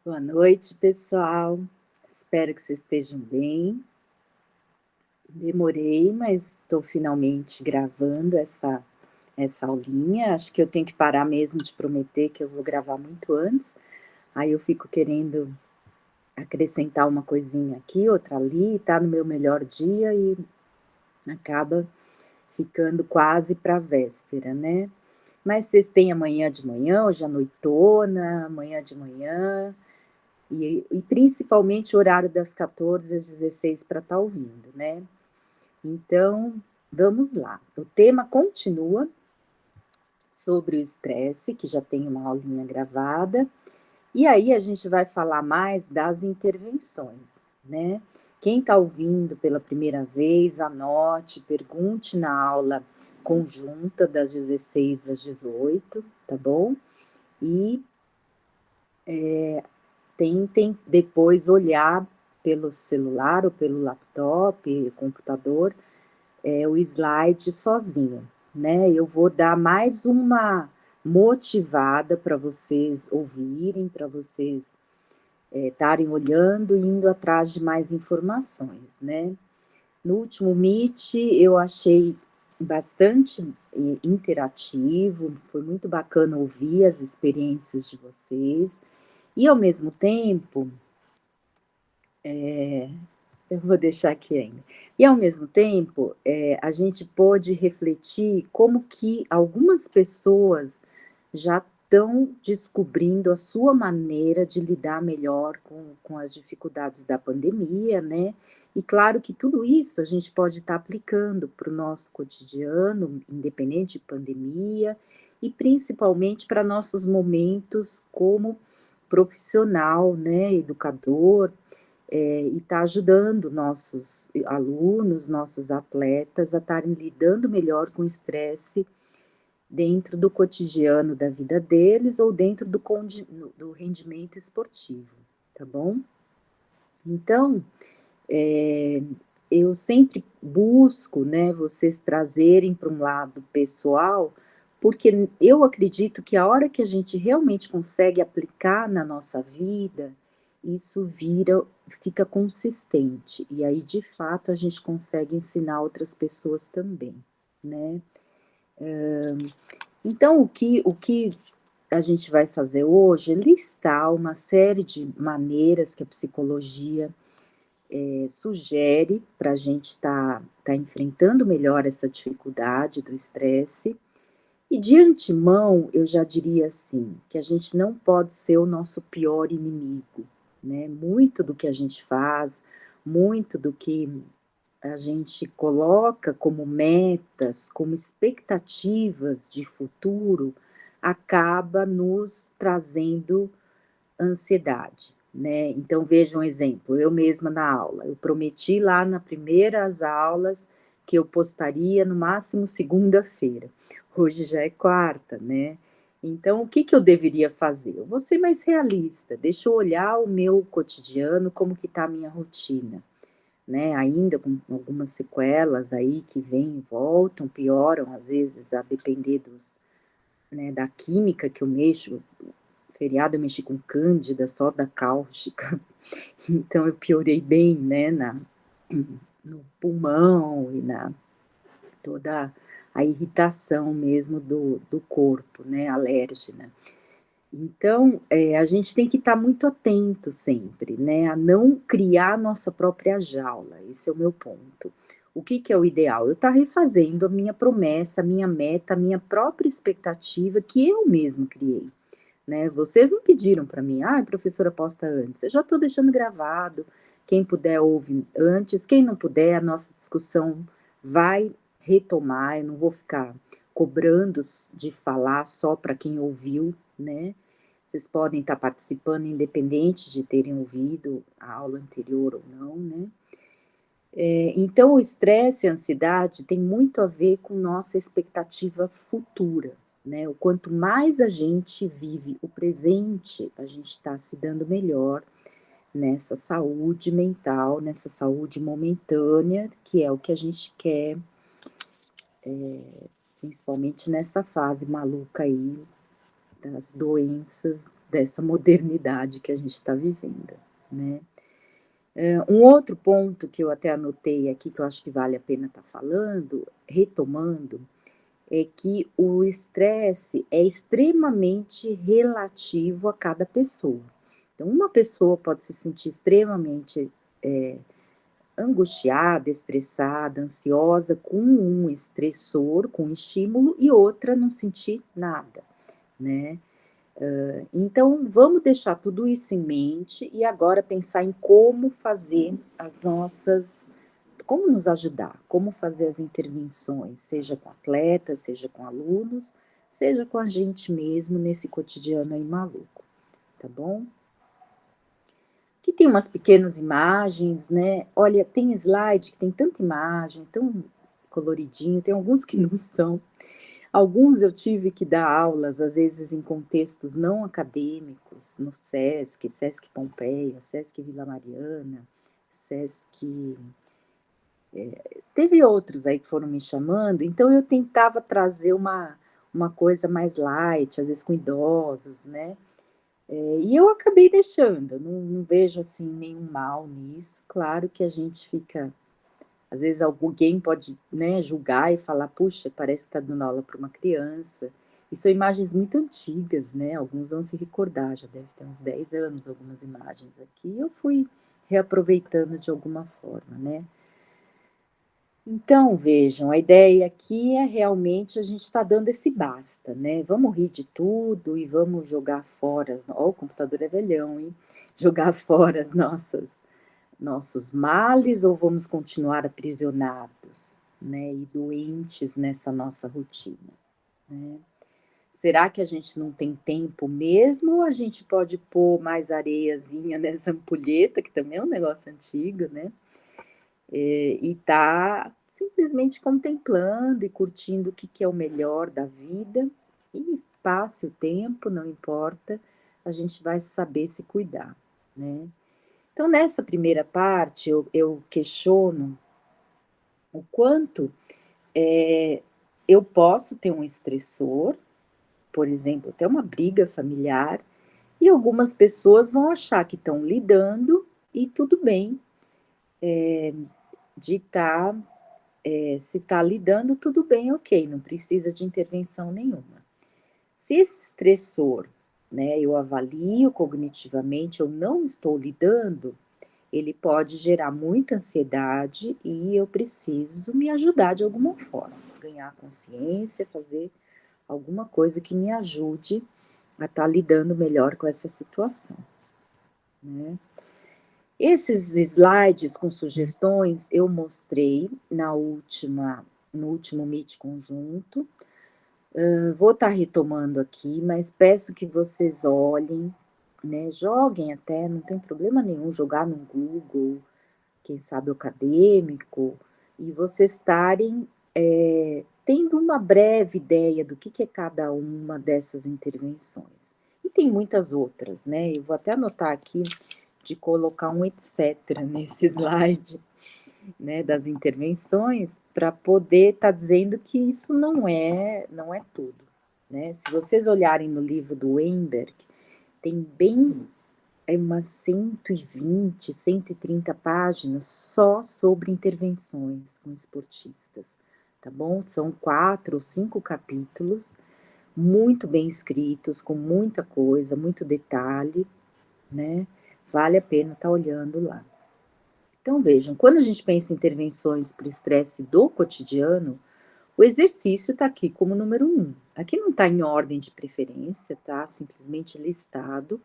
Boa noite, pessoal. Espero que vocês estejam bem. Demorei, mas estou finalmente gravando essa aulinha. Acho que eu tenho que parar mesmo de prometer que eu vou gravar muito antes. Aí eu fico querendo acrescentar uma coisinha aqui, outra ali, tá no meu melhor dia e acaba ficando quase para a véspera, né. Mas vocês têm amanhã de manhã, hoje à noitona, amanhã de manhã. E principalmente o horário das 14 às 16 para estar ouvindo, né. Então, vamos lá. O tema continua sobre o estresse, que já tem uma aulinha gravada, e aí a gente vai falar mais das intervenções, né. Quem está ouvindo pela primeira vez, anote, pergunte na aula conjunta das 16 às 18, tá bom? E tentem depois olhar pelo celular ou pelo laptop, computador, o slide sozinho, né. Eu vou dar mais uma motivada para vocês ouvirem, para vocês, estarem olhando e indo atrás de mais informações, né. No último Meet eu achei bastante, interativo, foi muito bacana ouvir as experiências de vocês, e ao mesmo tempo eu vou deixar aqui ainda. E ao mesmo tempo, a gente pôde refletir como que algumas pessoas já estão descobrindo a sua maneira de lidar melhor com as dificuldades da pandemia, né. E claro que tudo isso a gente pode estar aplicando para o nosso cotidiano, independente de pandemia, e principalmente para nossos momentos como profissional, né, educador, e está ajudando nossos alunos, nossos atletas a estarem lidando melhor com o estresse dentro do cotidiano da vida deles ou dentro do rendimento esportivo, tá bom? Então, eh, eu sempre busco, né, vocês trazerem para um lado pessoal, porque eu acredito que a hora que a gente realmente consegue aplicar na nossa vida, isso fica consistente, e aí de fato a gente consegue ensinar outras pessoas também, né. Então o que a gente vai fazer hoje é listar uma série de maneiras que a psicologia sugere para a gente tá enfrentando melhor essa dificuldade do estresse. E de antemão, eu já diria assim, que a gente não pode ser o nosso pior inimigo, né. Muito do que a gente faz, muito do que a gente coloca como metas, como expectativas de futuro, acaba nos trazendo ansiedade, né. Então veja um exemplo, eu mesma na aula, eu prometi lá na primeiras aulas que eu postaria no máximo segunda-feira, hoje já é quarta, né. Então o que que eu deveria fazer? Eu vou ser mais realista, deixa eu olhar o meu cotidiano, como que está a minha rotina, né, ainda com algumas sequelas aí que vêm e voltam, pioram às vezes a depender da química que eu mexo. Feriado eu mexi com cândida, só da cáustica, então eu piorei bem, né, no pulmão e na toda a irritação mesmo do corpo, né, alérgena. Então, a gente tem que estar muito atento sempre, né, a não criar nossa própria jaula, esse é o meu ponto. O que que é o ideal? Eu estar refazendo a minha promessa, a minha meta, a minha própria expectativa que eu mesma criei. Né, vocês não pediram para mim: "Ai, professora, posta antes", eu já estou deixando gravado, quem puder ouve antes, quem não puder, a nossa discussão vai retomar, eu não vou ficar cobrando de falar só para quem ouviu, né. Vocês podem estar participando independente de terem ouvido a aula anterior ou não, né. Então o estresse e a ansiedade tem muito a ver com nossa expectativa futura, né, o quanto mais a gente vive o presente, a gente está se dando melhor nessa saúde mental, nessa saúde momentânea, que é o que a gente quer, principalmente nessa fase maluca aí das doenças, dessa modernidade que a gente está vivendo, né. Um outro ponto que eu até anotei aqui, que eu acho que vale a pena estar falando, retomando, é que o estresse é extremamente relativo a cada pessoa. Então, uma pessoa pode se sentir extremamente, angustiada, estressada, ansiosa com um estressor, com um estímulo, e outra não sentir nada, né. Então, vamos deixar tudo isso em mente e agora pensar em como fazer as nossas como nos ajudar, como fazer as intervenções, seja com atletas, seja com alunos, seja com a gente mesmo nesse cotidiano aí maluco, tá bom? Que tem umas pequenas imagens, né, olha, tem slide que tem tanta imagem, tão coloridinho, tem alguns que não são. Alguns eu tive que dar aulas, às vezes em contextos não acadêmicos, no SESC, SESC Pompeia, SESC Vila Mariana, SESC teve outros aí que foram me chamando, então eu tentava trazer uma coisa mais light, às vezes com idosos, né, e eu acabei deixando, não vejo, assim, nenhum mal nisso. Claro que a gente fica às vezes alguém pode, né, julgar e falar: "Puxa, parece que está dando aula para uma criança", e são imagens muito antigas, né, alguns vão se recordar, já deve ter uns 10 anos algumas imagens aqui, eu fui reaproveitando de alguma forma, né. Então vejam, a ideia aqui é realmente a gente está dando esse basta, né, vamos rir de tudo e vamos jogar fora as o computador é velhão, hein, jogar fora as nossas nossos males ou vamos continuar aprisionados, né, e doentes nessa nossa rotina, né. Será que a gente não tem tempo mesmo ou a gente pode pôr mais areiazinha nessa ampulheta, que também é um negócio antigo, né, e tá simplesmente contemplando e curtindo o que que é o melhor da vida, e passe o tempo, não importa, a gente vai saber se cuidar, né. Então nessa primeira parte eu questiono o quanto, eu posso ter um estressor, por exemplo, até uma briga familiar, e algumas pessoas vão achar que estão lidando e tudo bem, de estar, se está lidando, tudo bem, ok, não precisa de intervenção nenhuma. Se esse estressor, né, eu avalio cognitivamente, eu não estou lidando, ele pode gerar muita ansiedade e eu preciso me ajudar de alguma forma, ganhar consciência, fazer alguma coisa que me ajude a estar lidando melhor com essa situação, né. Esses slides com sugestões eu mostrei no último Meet conjunto, vou estar retomando aqui, mas peço que vocês olhem, né, joguem até, não tem problema nenhum jogar no Google, quem sabe o acadêmico, e vocês estarem, tendo uma breve ideia do que é cada uma dessas intervenções. E tem muitas outras, né, eu vou até anotar aqui de colocar um etcétera nesse slide, né, das intervenções, para poder estar dizendo que isso não é tudo, né. Se vocês olharem no livro do Weinberg, tem bem umas 120, 130 páginas só sobre intervenções com esportistas, tá bom? São 4 ou 5 capítulos, muito bem escritos, com muita coisa, muito detalhe, né, vale a pena estar olhando lá. Então vejam, quando a gente pensa em intervenções para o estresse do cotidiano, o exercício está aqui como número 1. Aqui não está em ordem de preferência, tá simplesmente listado.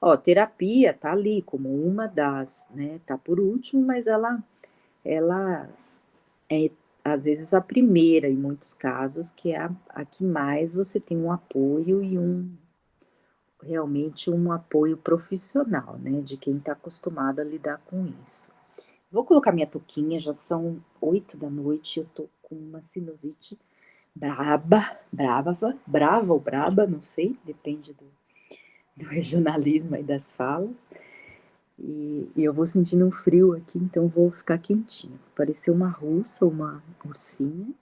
Ó, terapia tá ali como uma das, né, tá por último, mas ela é, às vezes, a primeira em muitos casos, que é a que mais você tem um apoio e realmente um apoio profissional, né, de quem está acostumado a lidar com isso. Vou colocar minha touquinha, já são 8 da noite, eu tô com uma sinusite brava ou braba, não sei, depende do regionalismo aí das falas. E eu vou sentindo um frio aqui, então vou ficar quentinha. Vou parecer uma russa, uma ursinha.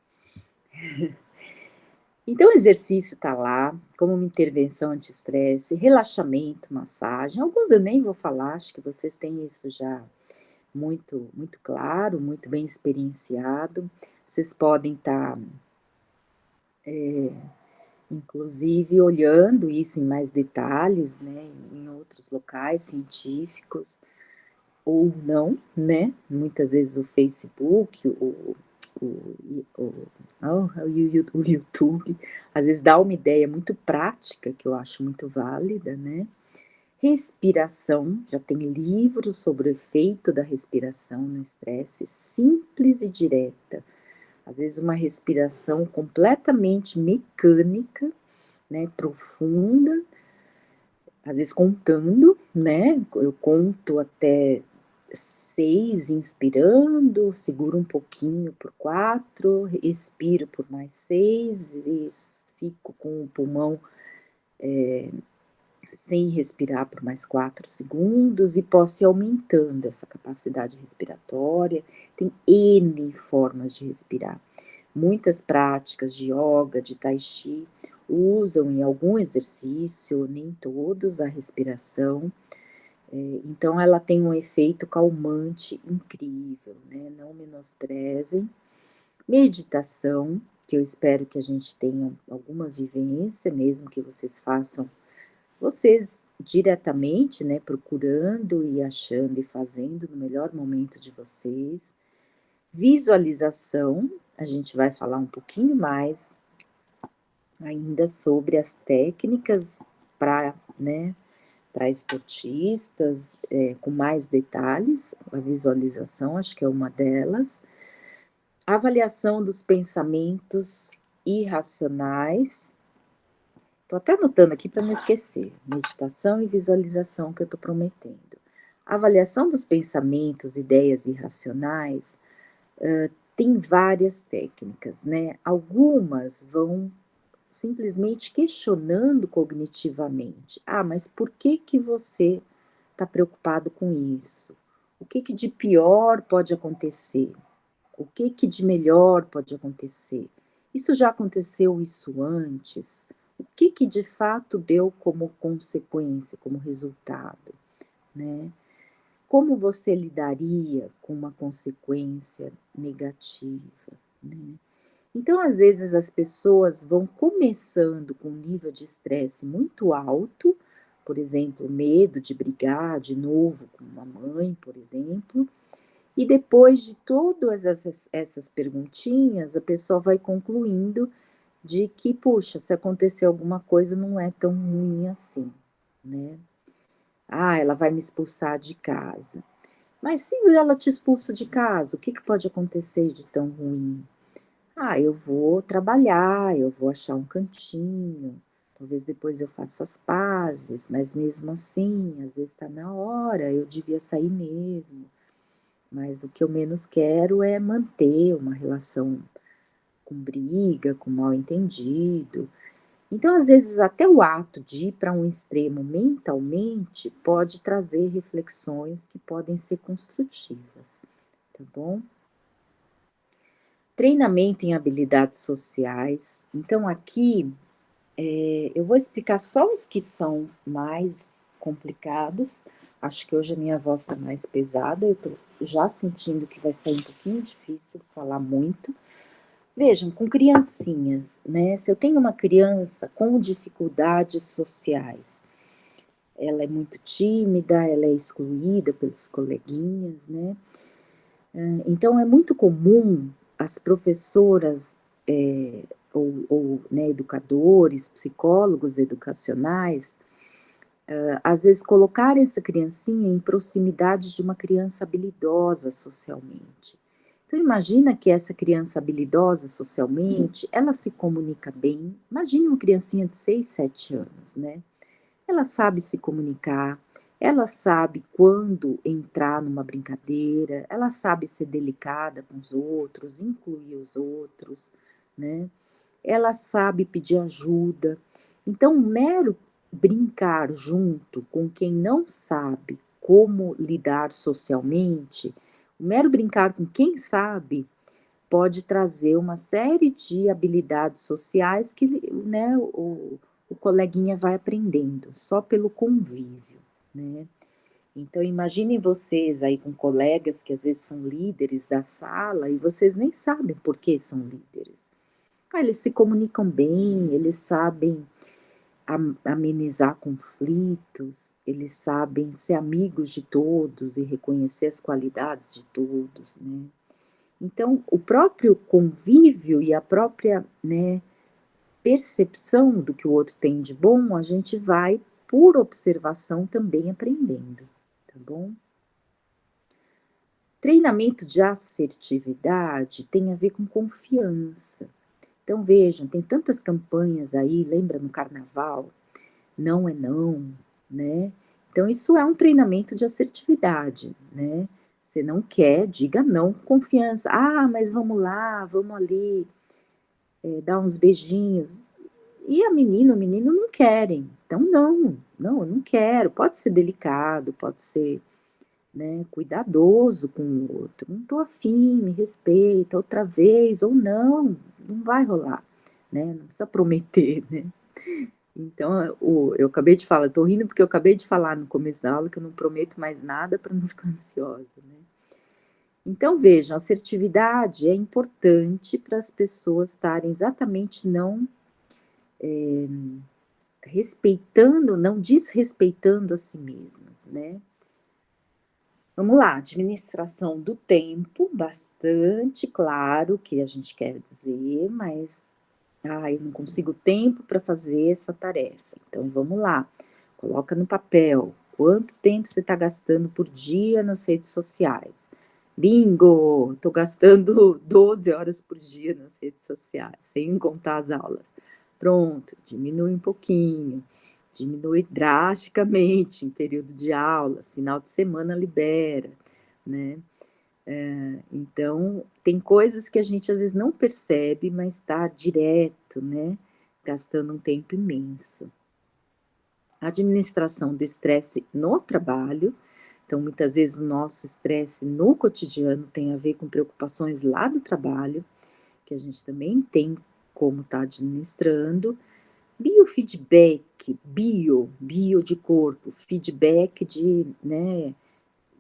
Então o exercício está lá, como uma intervenção anti-estresse, relaxamento, massagem, alguns eu nem vou falar, acho que vocês têm isso já muito claro, muito bem experienciado. Vocês podem estar, inclusive, olhando isso em mais detalhes, né, em outros locais científicos, ou não, né, muitas vezes o Facebook, o o YouTube, às vezes dá uma ideia muito prática, que eu acho muito válida, né. Respiração, já tem livros sobre o efeito da respiração no estresse, simples e direta. Às vezes uma respiração completamente mecânica, né, profunda, às vezes contando, né, eu conto até 6 inspirando, seguro um pouquinho por 4, expiro por mais 6 e fico com o pulmão sem respirar por mais 4 segundos e posso ir aumentando essa capacidade respiratória. Tem N formas de respirar. Muitas práticas de yoga, de tai chi, usam em algum exercício, nem todos, a respiração. Então ela tem um efeito calmante incrível, né, não menosprezem. Meditação, que eu espero que a gente tenha alguma vivência, mesmo que vocês façam vocês diretamente, né, procurando e achando e fazendo no melhor momento de vocês. Visualização, a gente vai falar um pouquinho mais ainda sobre as técnicas para, né, para esportistas, com mais detalhes, a visualização acho que é uma delas. Avaliação dos pensamentos irracionais. Estou até anotando aqui para não esquecer, meditação e visualização que eu estou prometendo. Avaliação dos pensamentos, ideias irracionais, tem várias técnicas, né, algumas vão simplesmente questionando cognitivamente. "Ah, mas por que que você está preocupado com isso? O que que de pior pode acontecer? O que que de melhor pode acontecer? Isso já aconteceu isso antes? O que que de fato deu como consequência, como resultado, né? Como você lidaria com uma consequência negativa, né?" Então, às vezes, as pessoas vão começando com um nível de estresse muito alto, por exemplo, medo de brigar de novo com uma mãe, por exemplo, e depois de todas essas perguntinhas, a pessoa vai concluindo de que, puxa, se acontecer alguma coisa não é tão ruim assim, né. "Ah, ela vai me expulsar de casa", mas se ela te expulsa de casa, o que que pode acontecer de tão ruim? "Ah, eu vou trabalhar, eu vou achar um cantinho, talvez depois eu faça as pazes, mas mesmo assim, às vezes está na hora, eu devia sair mesmo, mas o que eu menos quero é manter uma relação com briga, com mal-entendido." Então, às vezes, até o ato de ir para um extremo mentalmente pode trazer reflexões que podem ser construtivas, tá bom? Treinamento em habilidades sociais. Então aqui, eu vou explicar só os que são mais complicados. Acho que hoje a minha voz está mais pesada, eu estou já sentindo que vai sair um pouquinho difícil falar muito. Vejam, com criancinhas, né, se eu tenho uma criança com dificuldades sociais, ela é muito tímida, ela é excluída pelos coleguinhas, né, então é muito comum as professoras, né, educadores, psicólogos educacionais, às vezes colocarem essa criancinha em proximidade de uma criança habilidosa socialmente. Então imagina que essa criança habilidosa socialmente, ela se comunica bem, imagine uma criancinha de 6, 7 anos, né. Ela sabe se comunicar, ela sabe quando entrar numa brincadeira, ela sabe ser delicada com os outros, incluir os outros, né. Ela sabe pedir ajuda. Então, o mero brincar junto com quem não sabe como lidar socialmente, o mero brincar com quem sabe, pode trazer uma série de habilidades sociais que, né, o coleguinha vai aprendendo, só pelo convívio, né. Então imaginem vocês aí com colegas que às vezes são líderes da sala e vocês nem sabem por que são líderes. Ah, eles se comunicam bem, eles sabem amenizar conflitos, eles sabem ser amigos de todos e reconhecer as qualidades de todos, né. Então, o próprio convívio e a própria, né, percepção do que o outro tem de bom, a gente vai, por observação, também aprendendo, tá bom? Treinamento de assertividade tem a ver com confiança. Então vejam, tem tantas campanhas aí, lembra no carnaval? Não é não, né. Então isso é um treinamento de assertividade, né. Você não quer, diga não com confiança. "Ah, mas vamos lá, vamos ali, dar uns beijinhos". E a menina, o menino não querem, então não, não, eu não quero. Pode ser delicado, pode ser, né, cuidadoso com o outro. "Não tô afim, me respeita, outra vez", ou "Não, não vai rolar", né, não precisa prometer, né. Então, eu acabei de falar, eu tô rindo porque eu acabei de falar no começo da aula que eu não prometo mais nada para não ficar ansiosa, né. Então vejam, assertividade é importante para as pessoas estarem exatamente não, respeitando, não desrespeitando a si mesmas, né. Vamos lá, administração do tempo, bastante claro o que a gente quer dizer, mas, eu não consigo tempo para fazer essa tarefa". Então vamos lá, coloca no papel, quanto tempo você está gastando por dia nas redes sociais? Bingo, estou gastando 12 horas por dia nas redes sociais, sem contar as aulas. Pronto, diminui um pouquinho. Diminui drasticamente em período de aulas, final de semana libera, né. Então, tem coisas que a gente às vezes não percebe, mas está direto, né, gastando um tempo imenso. Administração do estresse no trabalho, então muitas vezes o nosso estresse no cotidiano tem a ver com preocupações lá do trabalho, que a gente também tem como estar administrando. Biofeedback, bio de corpo, feedback de, né,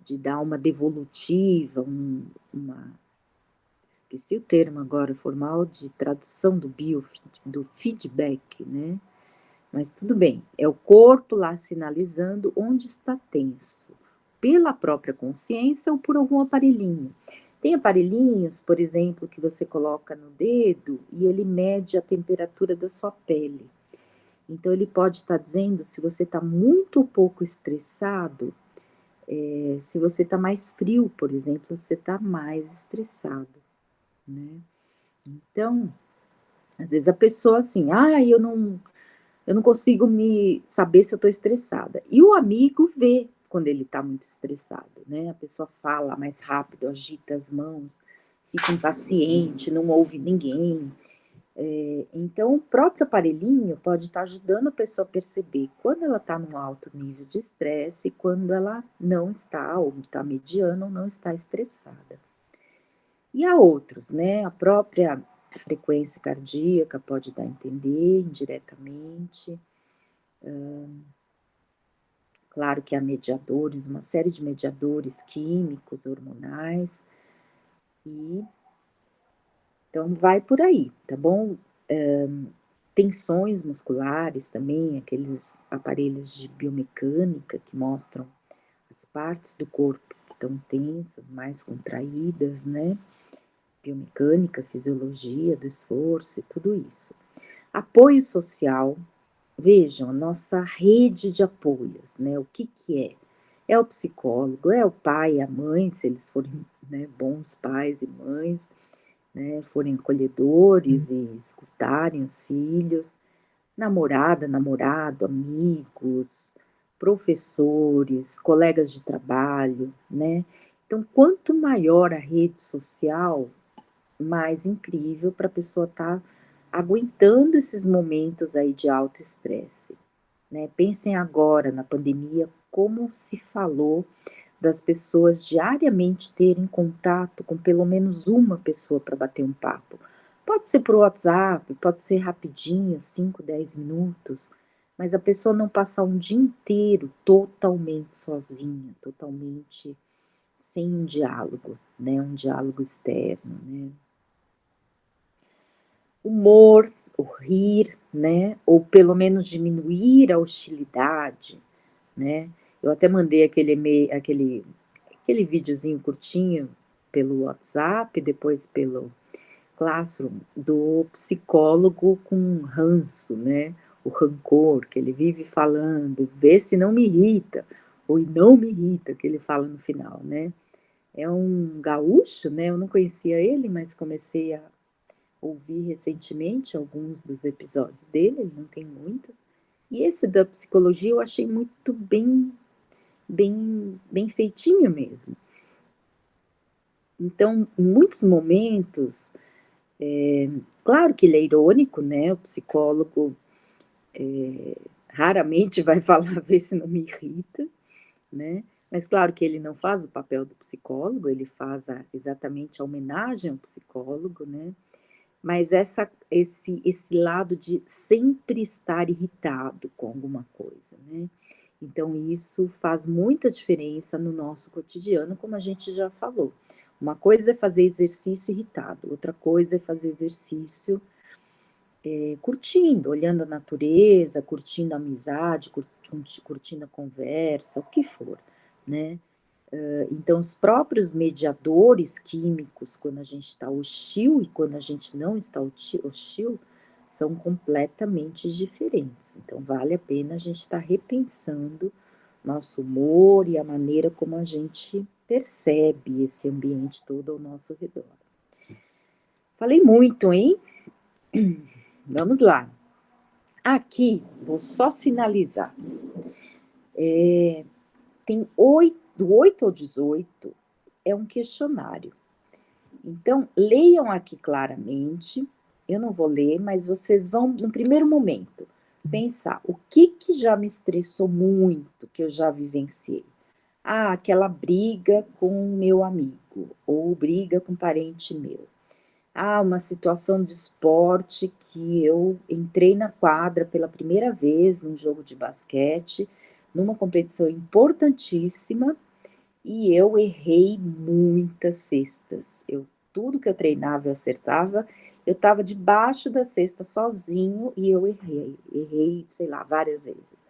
de dar uma devolutiva, uma esqueci o termo agora formal de tradução do feedback, né, mas tudo bem, é o corpo lá sinalizando onde está tenso, pela própria consciência ou por algum aparelhinho. Tem aparelhinhos, por exemplo, que você coloca no dedo e ele mede a temperatura da sua pele. Então ele pode estar dizendo se você está muito ou pouco estressado, se você está mais frio, por exemplo, você está mais estressado, né. Então, às vezes a pessoa assim: "Ah, eu não consigo me saber se eu estou estressada", e o amigo vê quando ele está muito estressado, né, a pessoa fala mais rápido, agita as mãos, fica impaciente, não ouve ninguém. Então o próprio aparelhinho pode estar ajudando a pessoa a perceber quando ela está num alto nível de estresse e quando ela não está, ou está mediana ou não está estressada. E há outros, né, a própria frequência cardíaca pode dar a entender indiretamente, claro que há mediadores, uma série de mediadores químicos, hormonais, e então vai por aí, tá bom? Tensões musculares também, aqueles aparelhos de biomecânica que mostram as partes do corpo que estão tensas, mais contraídas, né, biomecânica, fisiologia do esforço e tudo isso. Apoio social, vejam, a nossa rede de apoios, né, o que que é? É o psicólogo, é o pai, a mãe, se eles forem, né, bons pais e mães, né, forem acolhedores e escutarem os filhos, namorada, namorado, amigos, professores, colegas de trabalho, né. Então quanto maior a rede social, mais incrível para a pessoa estar aguentando esses momentos aí de alto estresse, né. Pensem agora na pandemia, como se falou das pessoas diariamente terem contato com pelo menos uma pessoa para bater um papo. Pode ser por WhatsApp, pode ser rapidinho, 5, 10 minutos, mas a pessoa não passar um dia inteiro totalmente sozinha, totalmente sem um diálogo, né, um diálogo externo, né. Humor, o rir, né, ou pelo menos diminuir a hostilidade, né. Eu até mandei aquele videozinho curtinho pelo WhatsApp, depois pelo Classroom, do psicólogo com ranço, né, o rancor, que ele vive falando, vê se não me irrita, ou não me irrita, que ele fala no final, né. É um gaúcho, né, eu não conhecia ele, mas comecei a ouvir recentemente alguns dos episódios dele, ele não tem muitos, e esse da psicologia eu achei muito bem feitinho mesmo. Então, em muitos momentos, claro que ele é irônico, né, o psicólogo, raramente vai falar: "Vê se não me irrita", né, mas claro que ele não faz o papel do psicólogo, ele faz exatamente a homenagem ao psicólogo, né, mas esse lado de sempre estar irritado com alguma coisa, né. Então isso faz muita diferença no nosso cotidiano, como a gente já falou. Uma coisa é fazer exercício irritado, outra coisa é fazer exercício, curtindo, olhando a natureza, curtindo a amizade, curtindo a conversa, o que for, né. Então os próprios mediadores químicos, quando a gente está hostil e quando a gente não está hostil, são completamente diferentes. Então vale a pena a gente estar repensando nosso humor e a maneira como a gente percebe esse ambiente todo ao nosso redor. Falei muito, hein? Vamos lá. Aqui, vou só sinalizar. Tem do 8 ao 18 é um questionário. Então, leiam aqui claramente. Eu não vou ler, mas vocês vão, no primeiro momento, pensar o que já me estressou muito, que eu já vivenciei. Ah, aquela briga com o meu amigo, ou briga com um parente meu. Ah, uma situação de esporte que eu entrei na quadra pela primeira vez num jogo de basquete, numa competição importantíssima, e eu errei muitas cestas. Tudo que eu treinava eu acertava, eu estava debaixo da cesta sozinho e eu errei, sei lá, várias vezes.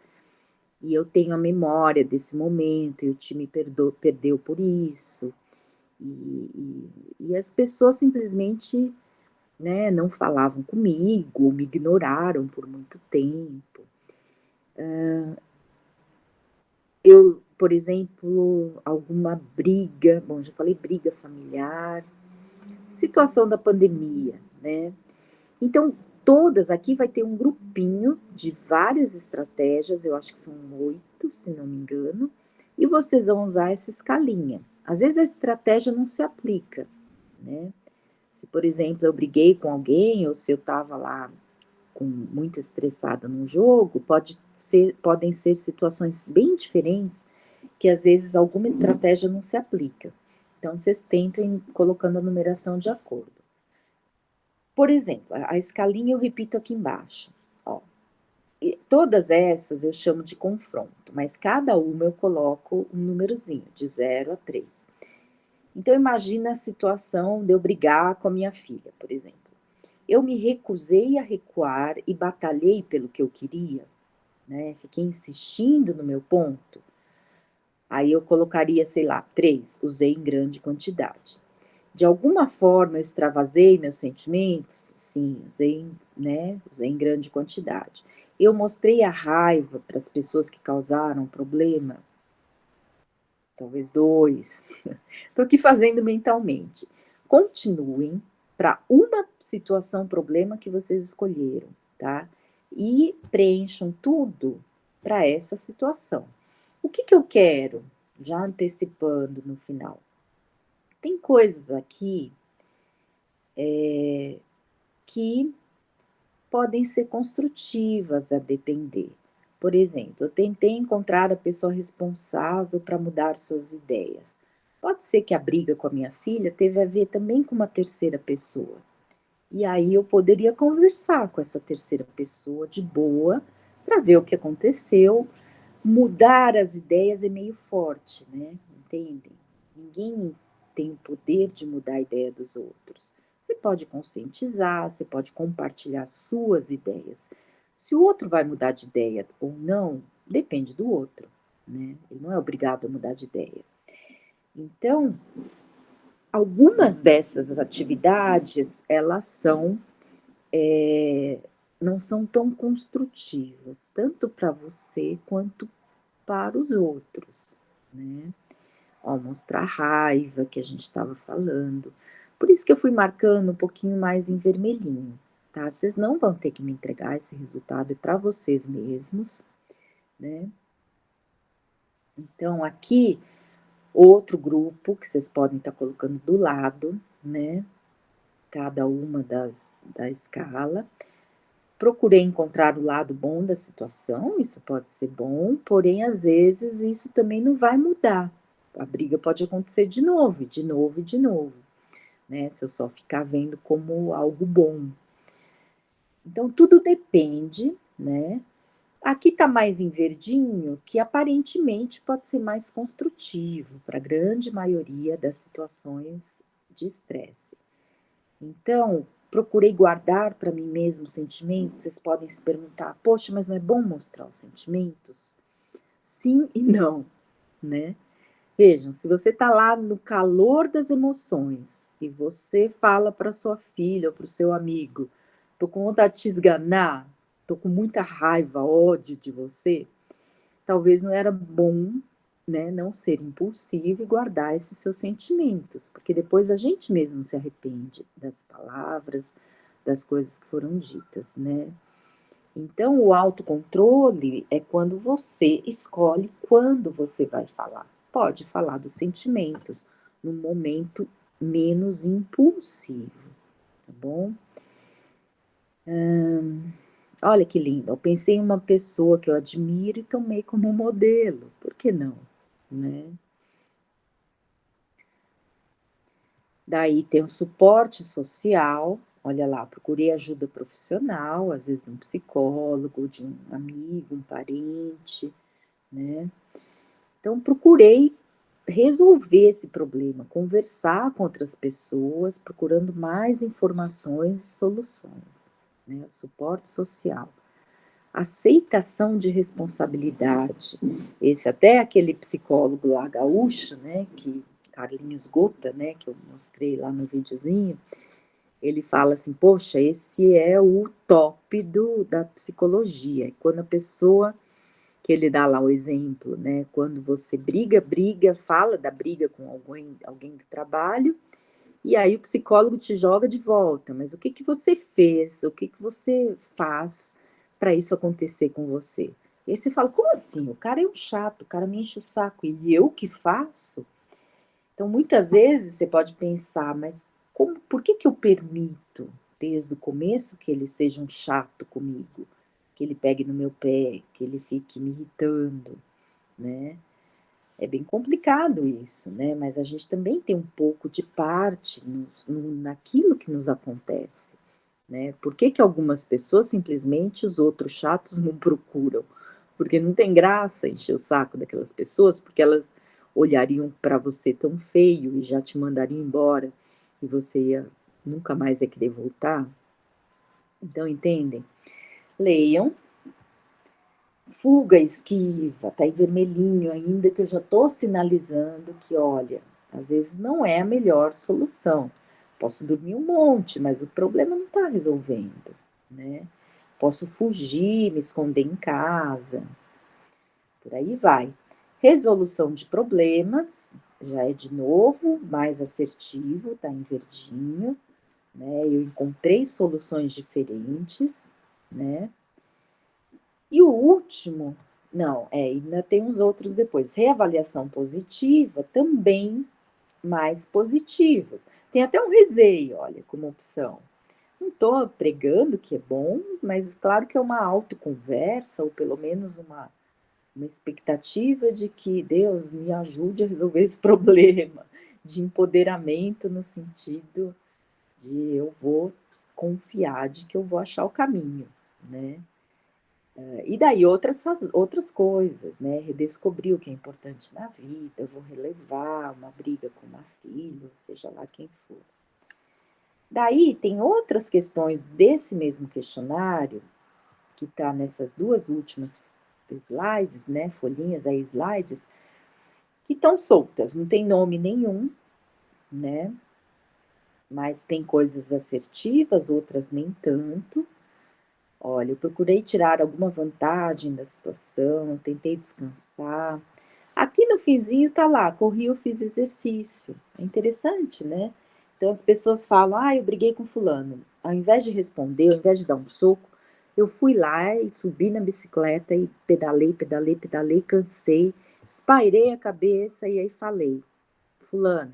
E eu tenho a memória desse momento e o time perdeu por isso. E as pessoas simplesmente, né, não falavam comigo, me ignoraram por muito tempo. Eu, por exemplo, alguma briga, bom, já falei briga familiar, situação da pandemia, né. Então, todas aqui vai ter um grupinho de várias estratégias, eu acho que são 8, se não me engano, e vocês vão usar essa escalinha. Às vezes a estratégia não se aplica, né. Se, por exemplo, eu briguei com alguém ou se eu estava lá muito estressada num jogo, podem ser situações bem diferentes, que às vezes alguma estratégia não se aplica. Então vocês tentem colocando a numeração de acordo. Por exemplo, a escalinha eu repito aqui embaixo, ó, e todas essas eu chamo de confronto, mas cada uma eu coloco um númerozinho, de 0 a 3. Então imagina a situação de eu brigar com a minha filha, por exemplo. Eu me recusei a recuar e batalhei pelo que eu queria, né, fiquei insistindo no meu ponto, aí eu colocaria, sei lá, 3, usei em grande quantidade. De alguma forma eu extravasei meus sentimentos? Sim, usei em grande quantidade. Eu mostrei a raiva para as pessoas que causaram problema? Talvez 2. Estou aqui fazendo mentalmente. Continuem para uma situação, problema que vocês escolheram, tá? E preencham tudo para essa situação. O que eu quero? Já antecipando no final. Tem coisas aqui que podem ser construtivas a depender. Por exemplo, eu tentei encontrar a pessoa responsável para mudar suas ideias. Pode ser que a briga com a minha filha teve a ver também com uma terceira pessoa. E aí eu poderia conversar com essa terceira pessoa de boa para ver o que aconteceu. Mudar as ideias é meio forte, né? Entendem? Ninguém tem o poder de mudar a ideia dos outros. Você pode conscientizar, você pode compartilhar suas ideias. Se o outro vai mudar de ideia ou não, depende do outro, né? Ele não é obrigado a mudar de ideia. Então, algumas dessas atividades, elas são, não são tão construtivas, tanto para você quanto para os outros, né? Ó, mostrar raiva que a gente estava falando. Por isso que eu fui marcando um pouquinho mais em vermelhinho, tá? Vocês não vão ter que me entregar esse resultado, é para vocês mesmos, né? Então, aqui, outro grupo que vocês podem estar colocando do lado, né? Cada uma da escala. Procurei encontrar o lado bom da situação, isso pode ser bom, porém, às vezes, isso também não vai mudar. A briga pode acontecer de novo, de novo e de novo, né? Se eu só ficar vendo como algo bom. Então, tudo depende, né? Aqui tá mais em verdinho, que aparentemente pode ser mais construtivo para a grande maioria das situações de estresse. Então, procurei guardar para mim mesmo sentimentos. Vocês podem se perguntar: poxa, mas não é bom mostrar os sentimentos? Sim e não, né? Vejam, se você está lá no calor das emoções e você fala para sua filha ou para o seu amigo: tô com vontade de te esganar, tô com muita raiva, ódio de você, talvez não era bom, né, não ser impulsivo e guardar esses seus sentimentos, porque depois a gente mesmo se arrepende das palavras, das coisas que foram ditas, né? Então, o autocontrole é quando você escolhe quando você vai falar. Pode falar dos sentimentos num momento menos impulsivo, tá bom? Olha que lindo, eu pensei em uma pessoa que eu admiro e tomei como modelo, por que não, né? Daí tem o suporte social, olha lá, procurei ajuda profissional, às vezes de um psicólogo, de um amigo, um parente, né? Então procurei resolver esse problema, conversar com outras pessoas, procurando mais informações e soluções, né? O suporte social. Aceitação de responsabilidade. Esse até aquele psicólogo lá gaúcho, né, que Carlinhos Gota, né, que eu mostrei lá no videozinho, ele fala assim: poxa, esse é o top da psicologia. Quando a pessoa, que ele dá lá o exemplo, né, quando você briga, fala da briga com alguém do trabalho, e aí o psicólogo te joga de volta, mas o que que você fez? O que que você faz para isso acontecer com você? E aí você fala: como assim? O cara é um chato, o cara me enche o saco, e eu que faço? Então, muitas vezes você pode pensar, mas por que que eu permito, desde o começo, que ele seja um chato comigo, que ele pegue no meu pé, que ele fique me irritando, né? É bem complicado isso, né? Mas a gente também tem um pouco de parte naquilo que nos acontece, né? Por que que algumas pessoas simplesmente os outros chatos não procuram? Porque não tem graça encher o saco daquelas pessoas, porque elas olhariam para você tão feio e já te mandariam embora e você nunca mais ia querer voltar. Então, entendem? Leiam. Fuga, esquiva, tá em vermelhinho ainda, que eu já tô sinalizando que, olha, às vezes não é a melhor solução. Posso dormir um monte, mas o problema não tá resolvendo, né? Posso fugir, me esconder em casa, por aí vai. Resolução de problemas, já é de novo mais assertivo, tá em verdinho, né? Eu encontrei soluções diferentes, né? E o último, não, ainda tem uns outros depois. Reavaliação positiva, também mais positivos. Tem até um reseio, olha, como opção. Não estou pregando que é bom, mas claro que é uma autoconversa, ou pelo menos uma expectativa de que Deus me ajude a resolver esse problema, de empoderamento no sentido de eu vou confiar de que eu vou achar o caminho, né. E daí outras coisas, né, redescobrir o que é importante na vida, eu vou relevar uma briga com uma filha, ou seja lá quem for. Daí tem outras questões desse mesmo questionário, que está nessas 2 últimas slides, né, folhinhas aí, slides, que estão soltas, não tem nome nenhum, né, mas tem coisas assertivas, outras nem tanto. Olha, eu procurei tirar alguma vantagem da situação, tentei descansar. Aqui no finzinho tá lá, corri, eu fiz exercício. É interessante, né? Então as pessoas falam, ah, eu briguei com fulano. Ao invés de responder, ao invés de dar um soco, eu fui lá e subi na bicicleta e pedalei, pedalei, pedalei, cansei, espairei a cabeça e aí falei, fulana,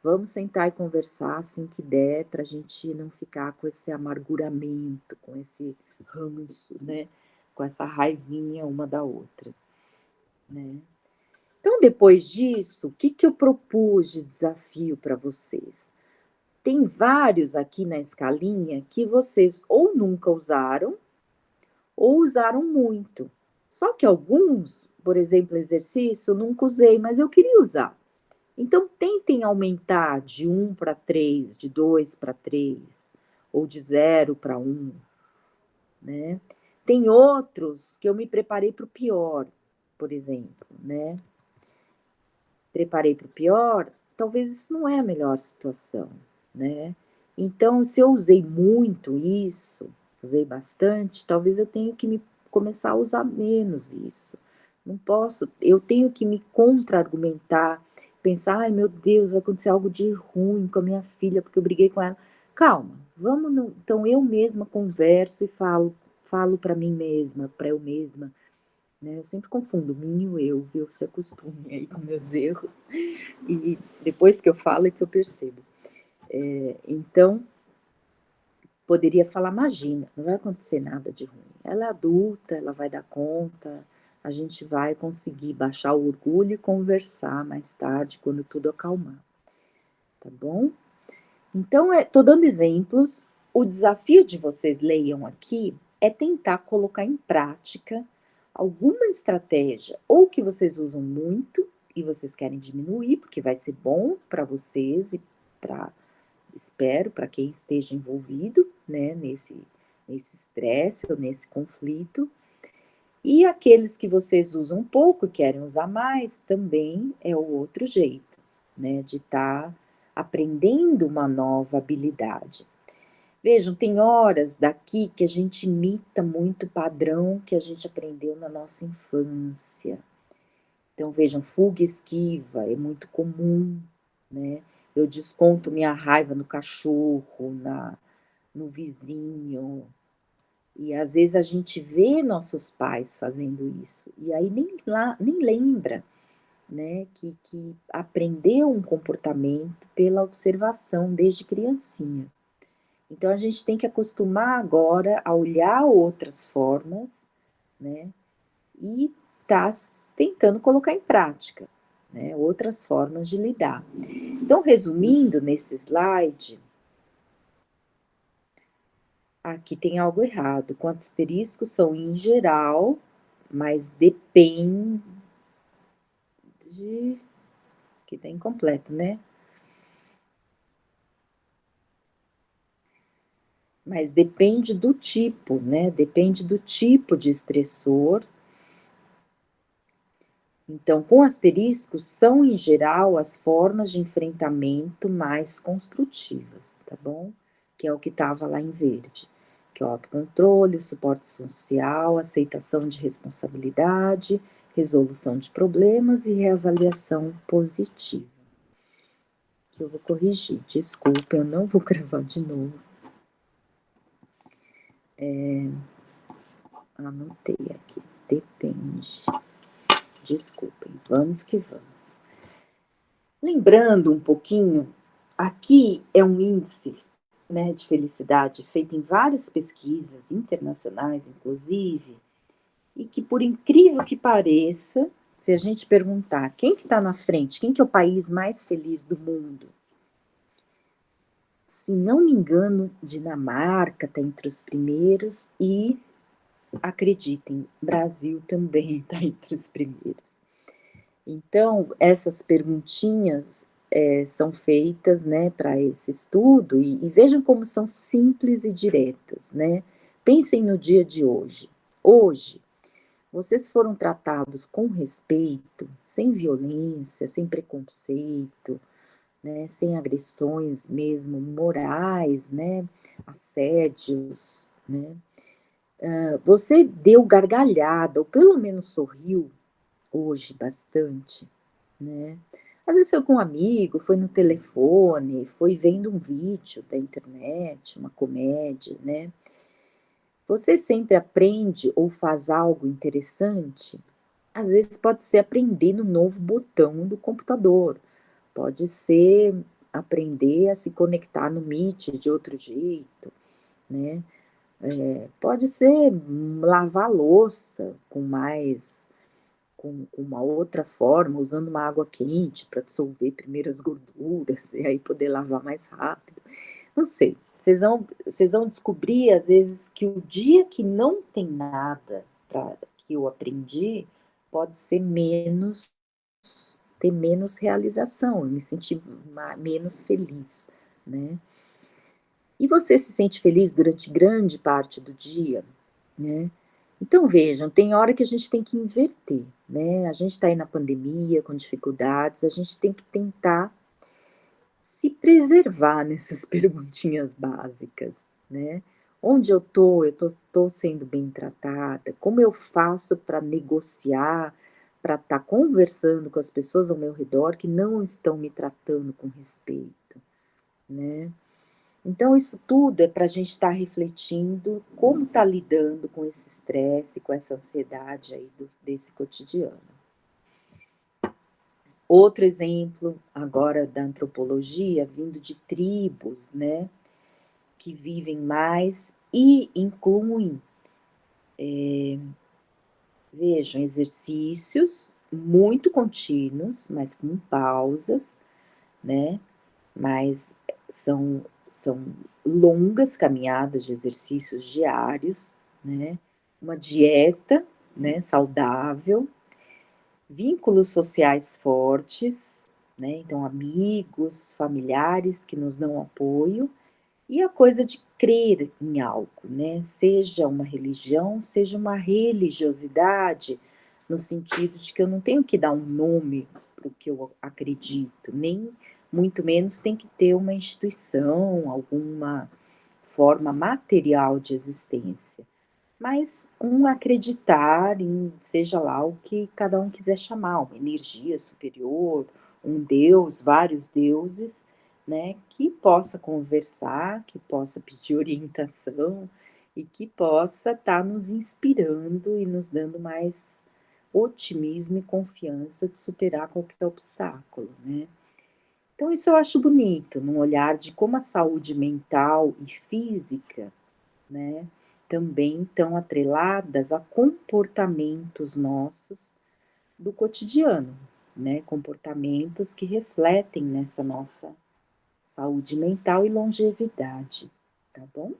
vamos sentar e conversar assim que der, para a gente não ficar com esse amarguramento, com esse ranço, né? Com essa raivinha uma da outra, né? Então, depois disso, o que que eu propus de desafio para vocês? Tem vários aqui na escalinha que vocês ou nunca usaram ou usaram muito. Só que alguns, por exemplo, exercício, eu nunca usei, mas eu queria usar. Então, tentem aumentar de 1 para 3, de 2 para 3, ou de 0 para 1, né. Tem outros que eu me preparei para o pior, por exemplo, né. Preparei para o pior, talvez isso não é a melhor situação, né. Então, se eu usei muito isso, usei bastante, talvez eu tenha que me começar a usar menos isso. Não posso, eu tenho que me contra-argumentar, pensar: "Ai meu Deus, vai acontecer algo de ruim com a minha filha, porque eu briguei com ela". Calma, vamos no então eu mesma converso e falo para mim mesma, para eu mesma, né, eu sempre confundo mim e o eu, viu, se acostume aí com meus erros, e depois que eu falo é que eu percebo. Então, poderia falar: "Imagina, não vai acontecer nada de ruim. Ela é adulta, ela vai dar conta, a gente vai conseguir baixar o orgulho e conversar mais tarde, quando tudo acalmar", tá bom? Então, tô dando exemplos, o desafio de vocês leiam aqui é tentar colocar em prática alguma estratégia, ou que vocês usam muito e vocês querem diminuir, porque vai ser bom para vocês e para espero, para quem esteja envolvido, né, nesse estresse ou nesse conflito. E aqueles que vocês usam pouco e querem usar mais, também é o outro jeito, né, de estar aprendendo uma nova habilidade. Vejam, tem horas daqui que a gente imita muito o padrão que a gente aprendeu na nossa infância. Então vejam, fuga e esquiva é muito comum, né. Eu desconto minha raiva no cachorro, no vizinho, e às vezes a gente vê nossos pais fazendo isso, e aí nem lembra, né, que aprendeu um comportamento pela observação desde criancinha. Então a gente tem que acostumar agora a olhar outras formas, né, e tá tentando colocar em prática, né, outras formas de lidar. Então, resumindo nesse slide, aqui tem algo errado, com asterisco são em geral, mas depende, que tá incompleto, né? Mas depende do tipo, né? Depende do tipo de estressor. Então, com asteriscos, são em geral as formas de enfrentamento mais construtivas, tá bom? Que é o que estava lá em verde, que é o autocontrole, o suporte social, aceitação de responsabilidade, resolução de problemas e reavaliação positiva. Que eu vou corrigir, desculpa, eu não vou gravar de novo. Anotei aqui, depende. Desculpem, vamos que vamos. Lembrando um pouquinho, aqui é um índice, né, de felicidade, feita em várias pesquisas internacionais, inclusive, e que, por incrível que pareça, se a gente perguntar quem que está na frente, quem que é o país mais feliz do mundo, se não me engano, Dinamarca está entre os primeiros e, acreditem, Brasil também está entre os primeiros. Então, essas perguntinhas são feitas, né, para esse estudo e vejam como são simples e diretas, né? Pensem no dia de hoje. Hoje, vocês foram tratados com respeito, sem violência, sem preconceito, né, sem agressões mesmo morais, né, assédios, né? Você deu gargalhada, ou pelo menos sorriu hoje bastante, né? Às vezes foi com um amigo, foi no telefone, foi vendo um vídeo da internet, uma comédia, né? Você sempre aprende ou faz algo interessante? Às vezes pode ser aprender no novo botão do computador, pode ser aprender a se conectar no Meet de outro jeito, né? Pode ser lavar louça com uma outra forma, usando uma água quente para dissolver primeiro as gorduras e aí poder lavar mais rápido. Não sei, vocês vão descobrir às vezes que o dia que não tem nada para que eu aprendi, pode ser menos, ter menos realização, eu me sentir menos feliz, né? E você se sente feliz durante grande parte do dia, né? Então vejam, tem hora que a gente tem que inverter, né? A gente está aí na pandemia, com dificuldades, a gente tem que tentar se preservar nessas perguntinhas básicas, né? Onde eu tô sendo bem tratada? Como eu faço para negociar, para estar conversando com as pessoas ao meu redor que não estão me tratando com respeito, né? Então, isso tudo é para a gente estar refletindo como está lidando com esse estresse, com essa ansiedade aí desse cotidiano. Outro exemplo, agora da antropologia, vindo de tribos, né, que vivem mais e incluem, vejam, exercícios muito contínuos, mas com pausas, né, mas são longas caminhadas de exercícios diários, né? Uma dieta, né, saudável, vínculos sociais fortes, né? Então, amigos, familiares que nos dão apoio, e a coisa de crer em algo, né? Seja uma religião, seja uma religiosidade, no sentido de que eu não tenho que dar um nome para o que eu acredito, nem muito menos tem que ter uma instituição, alguma forma material de existência, mas um acreditar em seja lá o que cada um quiser chamar, uma energia superior, um deus, vários deuses, né, que possa conversar, que possa pedir orientação e que possa estar nos inspirando e nos dando mais otimismo e confiança de superar qualquer obstáculo, né. Então isso eu acho bonito, num olhar de como a saúde mental e física, né, também estão atreladas a comportamentos nossos do cotidiano, né, comportamentos que refletem nessa nossa saúde mental e longevidade, tá bom?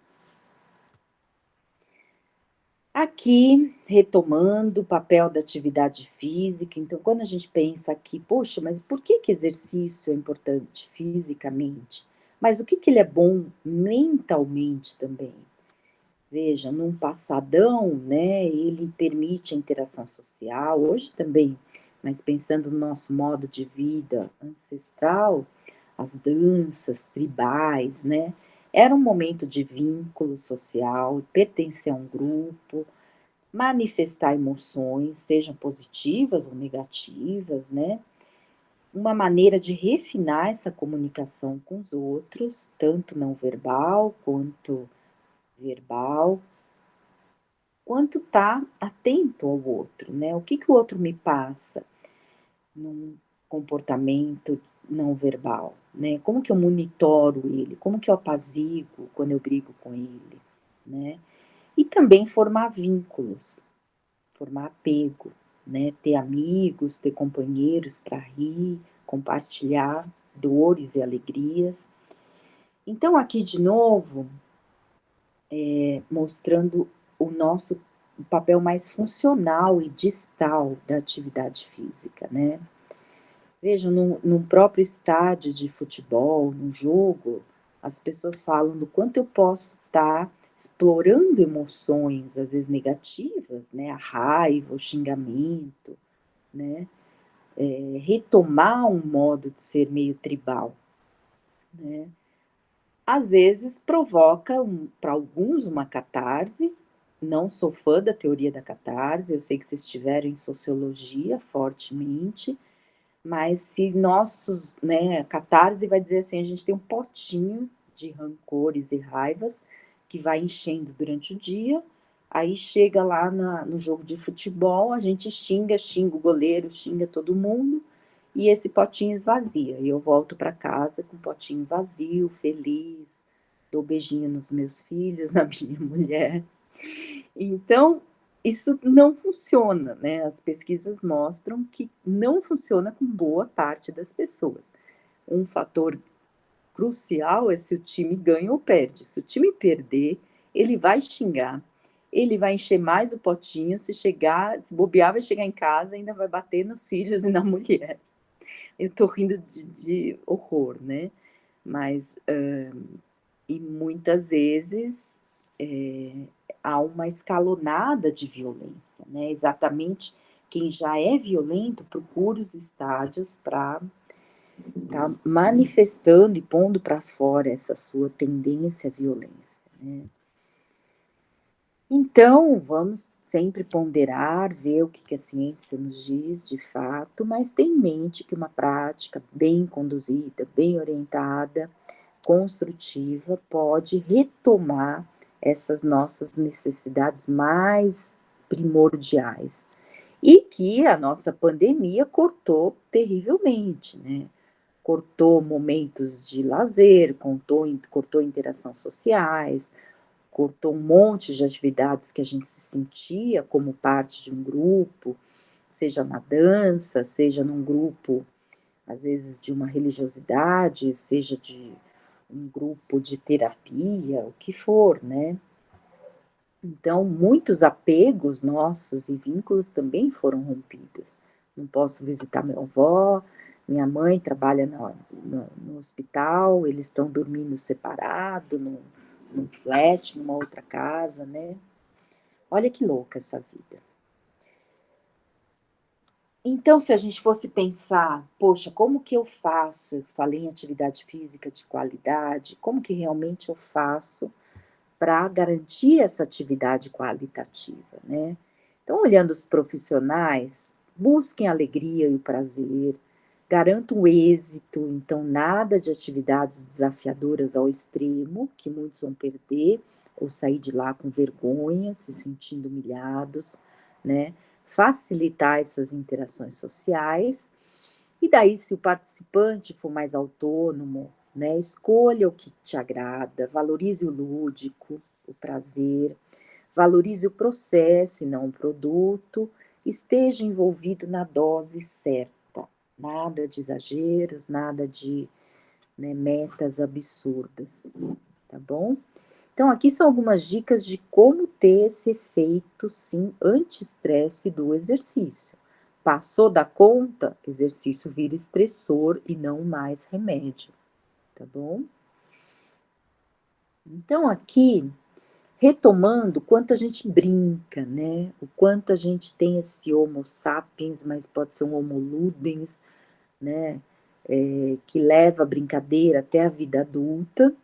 Aqui, retomando o papel da atividade física, então quando a gente pensa aqui, poxa, mas por que que exercício é importante fisicamente? Mas o que que ele é bom mentalmente também? Veja, num passadão, né, ele permite a interação social, hoje também, mas pensando no nosso modo de vida ancestral, as danças tribais, né, era um momento de vínculo social, pertencer a um grupo, manifestar emoções, sejam positivas ou negativas, né, uma maneira de refinar essa comunicação com os outros, tanto não verbal quanto verbal, quanto tá atento ao outro, né, o que que o outro me passa num comportamento, não verbal, né? Como que eu monitoro ele? Como que eu apazigo quando eu brigo com ele, né? E também formar vínculos, formar apego, né? Ter amigos, ter companheiros para rir, compartilhar dores e alegrias. Então, aqui de novo, mostrando o nosso papel mais funcional e distal da atividade física, né? Veja, num próprio estádio de futebol, num jogo, as pessoas falam do quanto eu posso estar explorando emoções, às vezes negativas, né? A raiva, o xingamento, né? Retomar um modo de ser meio tribal, né? Às vezes provoca, para alguns, uma catarse. Não sou fã da teoria da catarse, eu sei que vocês tiveram em sociologia fortemente, mas se nossos, né, catarse vai dizer assim, a gente tem um potinho de rancores e raivas que vai enchendo durante o dia, aí chega lá no jogo de futebol, a gente xinga o goleiro, xinga todo mundo, e esse potinho esvazia. E eu volto para casa com o potinho vazio, feliz, dou beijinho nos meus filhos, na minha mulher. Então, isso não funciona, né? As pesquisas mostram que não funciona com boa parte das pessoas. Um fator crucial é se o time ganha ou perde. Se o time perder, ele vai xingar, ele vai encher mais o potinho, se bobear, vai chegar em casa e ainda vai bater nos filhos e na mulher. Eu tô rindo de horror, né? Mas, e muitas vezes há uma escalonada de violência, né? Exatamente quem já é violento procura os estádios para estar manifestando e pondo para fora essa sua tendência à violência, né? Então, vamos sempre ponderar, ver o que a ciência nos diz de fato, mas ter em mente que uma prática bem conduzida, bem orientada, construtiva, pode retomar essas nossas necessidades mais primordiais. E que a nossa pandemia cortou terrivelmente, né? Cortou momentos de lazer, cortou interações sociais, cortou um monte de atividades que a gente se sentia como parte de um grupo, seja na dança, seja num grupo, às vezes de uma religiosidade, seja de um grupo de terapia, o que for, né? Então, muitos apegos nossos e vínculos também foram rompidos. Não posso visitar minha avó, minha mãe trabalha no hospital, eles estão dormindo separado, num flat, numa outra casa, né? Olha que louca essa vida. Então, se a gente fosse pensar, poxa, como que eu faço? Eu falei em atividade física de qualidade, como que realmente eu faço para garantir essa atividade qualitativa, né? Então, olhando os profissionais, busquem a alegria e o prazer, garantam o êxito, então nada de atividades desafiadoras ao extremo, que muitos vão perder, ou sair de lá com vergonha, se sentindo humilhados, né? Facilitar essas interações sociais, e daí, se o participante for mais autônomo, né, escolha o que te agrada, valorize o lúdico, o prazer, valorize o processo e não o produto, esteja envolvido na dose certa, nada de exageros, nada de, né, metas absurdas, tá bom? Então, aqui são algumas dicas de como ter esse efeito, sim, anti-estresse do exercício. Passou da conta, exercício vira estressor e não mais remédio, tá bom? Então, aqui, retomando o quanto a gente brinca, né? O quanto a gente tem esse homo sapiens, mas pode ser um homo ludens, né? Que leva a brincadeira até a vida adulta.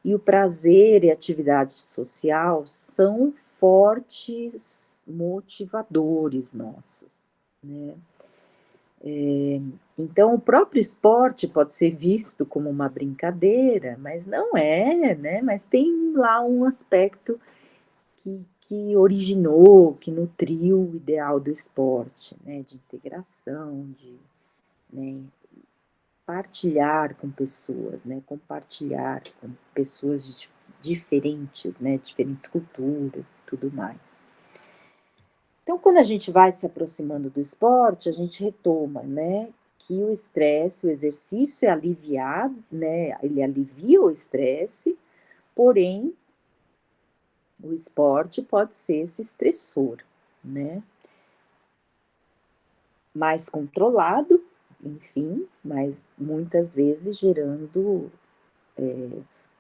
E o prazer e a atividade social são fortes motivadores nossos, né? Então, o próprio esporte pode ser visto como uma brincadeira, mas não é, né? Mas tem lá um aspecto que originou, que nutriu o ideal do esporte, né? De integração, né, partilhar com pessoas, né, compartilhar com pessoas diferentes, né, diferentes culturas e tudo mais. Então, quando a gente vai se aproximando do esporte, a gente retoma, né, que o estresse, o exercício é aliviado, né, ele alivia o estresse, porém, o esporte pode ser esse estressor, né, mais controlado, enfim, mas muitas vezes gerando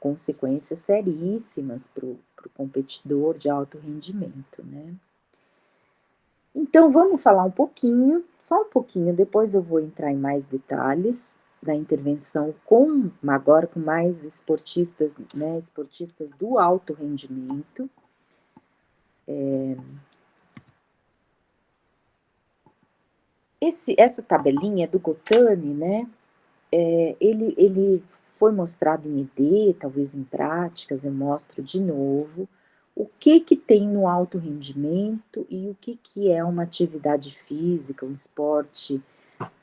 consequências seríssimas para o competidor de alto rendimento, né. Então vamos falar um pouquinho, só um pouquinho, depois eu vou entrar em mais detalhes da intervenção agora com mais esportistas, né, esportistas do alto rendimento. Essa tabelinha do Gotani, né, ele foi mostrado em ED, talvez em práticas, eu mostro de novo, o que tem no alto rendimento e o que é uma atividade física, um esporte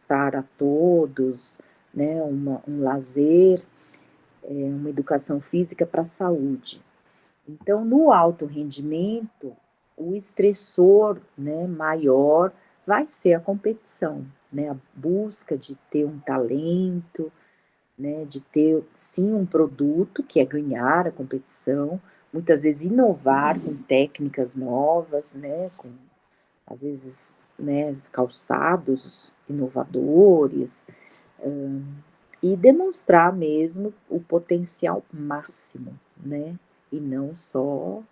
para todos, né, um lazer, uma educação física para a saúde. Então, no alto rendimento, o estressor, né, maior vai ser a competição, né, a busca de ter um talento, né, de ter sim um produto, que é ganhar a competição, muitas vezes inovar com técnicas novas, né, com às vezes, né, calçados inovadores, e demonstrar mesmo o potencial máximo, né, e não só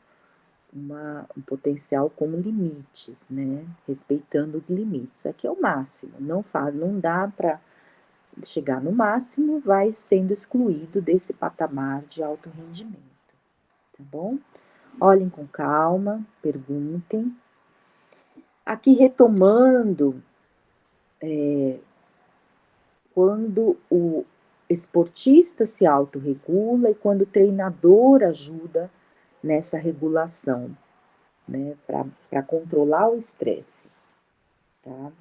um potencial com limites, né, respeitando os limites, aqui é o máximo, não dá para chegar no máximo, vai sendo excluído desse patamar de alto rendimento, tá bom? Olhem com calma, perguntem. Aqui retomando, quando o esportista se autorregula e quando o treinador ajuda nessa regulação, né, para controlar o estresse, tá?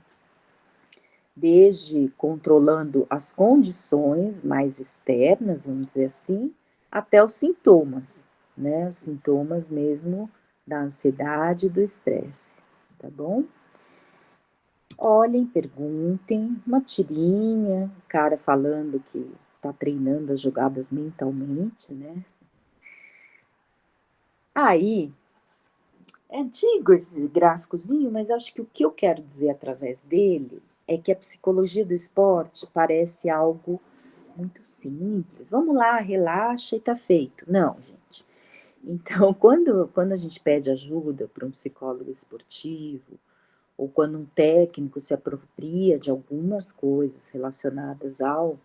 Desde controlando as condições mais externas, vamos dizer assim, até os sintomas, né, os sintomas mesmo da ansiedade e do estresse, tá bom? Olhem, perguntem, uma tirinha, o cara falando que tá treinando as jogadas mentalmente, né. Aí, é antigo esse gráficozinho, mas acho que o que eu quero dizer através dele é que a psicologia do esporte parece algo muito simples. Vamos lá, relaxa e tá feito. Não, gente. Então, quando a gente pede ajuda para um psicólogo esportivo, ou quando um técnico se apropria de algumas coisas relacionadas ao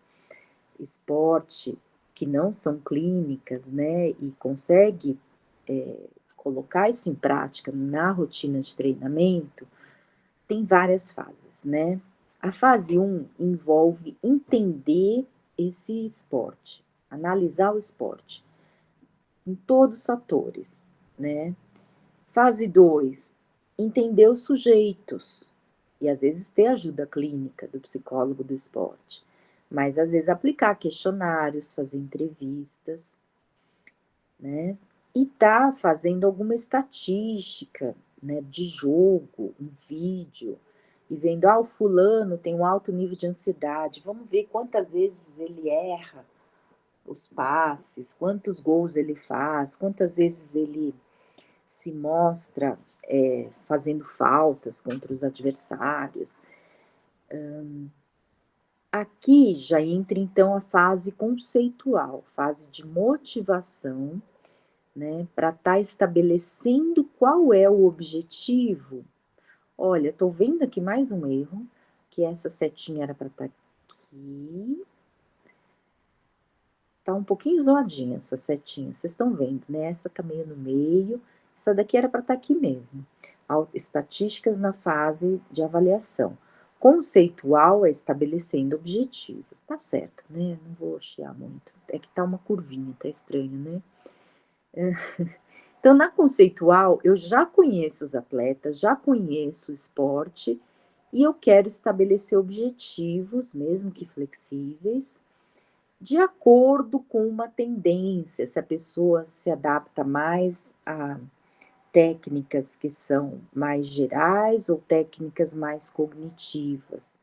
esporte, que não são clínicas, né, e consegue colocar isso em prática na rotina de treinamento, tem várias fases, né. A fase 1 envolve entender esse esporte, analisar o esporte, em todos os fatores, né. Fase 2, entender os sujeitos, e às vezes ter ajuda clínica do psicólogo do esporte, mas às vezes aplicar questionários, fazer entrevistas, né, e tá fazendo alguma estatística, né, de jogo, um vídeo, e vendo: "Ah, o fulano tem um alto nível de ansiedade, vamos ver quantas vezes ele erra os passes, quantos gols ele faz, quantas vezes ele se mostra, fazendo faltas contra os adversários". Aqui já entra então a fase conceitual, fase de motivação, né, para estar estabelecendo qual é o objetivo. Olha, estou vendo aqui mais um erro, que essa setinha era para estar aqui. Tá um pouquinho zoadinha essa setinha, vocês estão vendo, né, essa tá meio no meio, essa daqui era para estar aqui mesmo. Estatísticas na fase de avaliação. Conceitual é estabelecendo objetivos, tá certo, né, não vou chiar muito, é que tá uma curvinha, tá estranho, né. Então na conceitual, eu já conheço os atletas, já conheço o esporte, e eu quero estabelecer objetivos, mesmo que flexíveis, de acordo com uma tendência, se a pessoa se adapta mais a técnicas que são mais gerais ou técnicas mais cognitivas.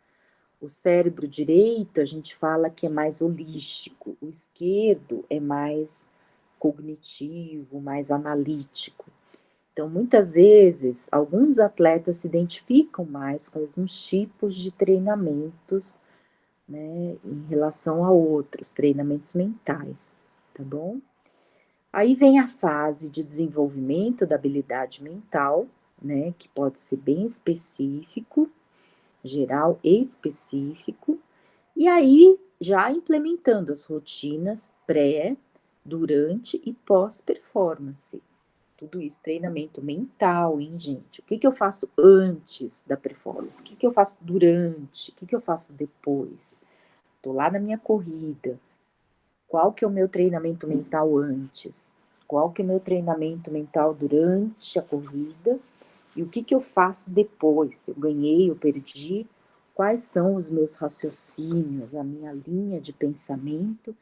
O cérebro direito, a gente fala que é mais holístico, o esquerdo é mais cognitivo, mais analítico. Então, muitas vezes, alguns atletas se identificam mais com alguns tipos de treinamentos, né, em relação a outros, treinamentos mentais, tá bom? Aí vem a fase de desenvolvimento da habilidade mental, né, que pode ser bem específico, geral e específico, e aí já implementando as rotinas pré, durante e pós-performance. Tudo isso, treinamento mental, hein, gente? O que eu faço antes da performance? O que eu faço durante? O que eu faço depois? Tô lá na minha corrida. Qual que é o meu treinamento mental antes? Qual que é o meu treinamento mental durante a corrida? E o que eu faço depois? Se eu ganhei ou perdi? Quais são os meus raciocínios, a minha linha de pensamento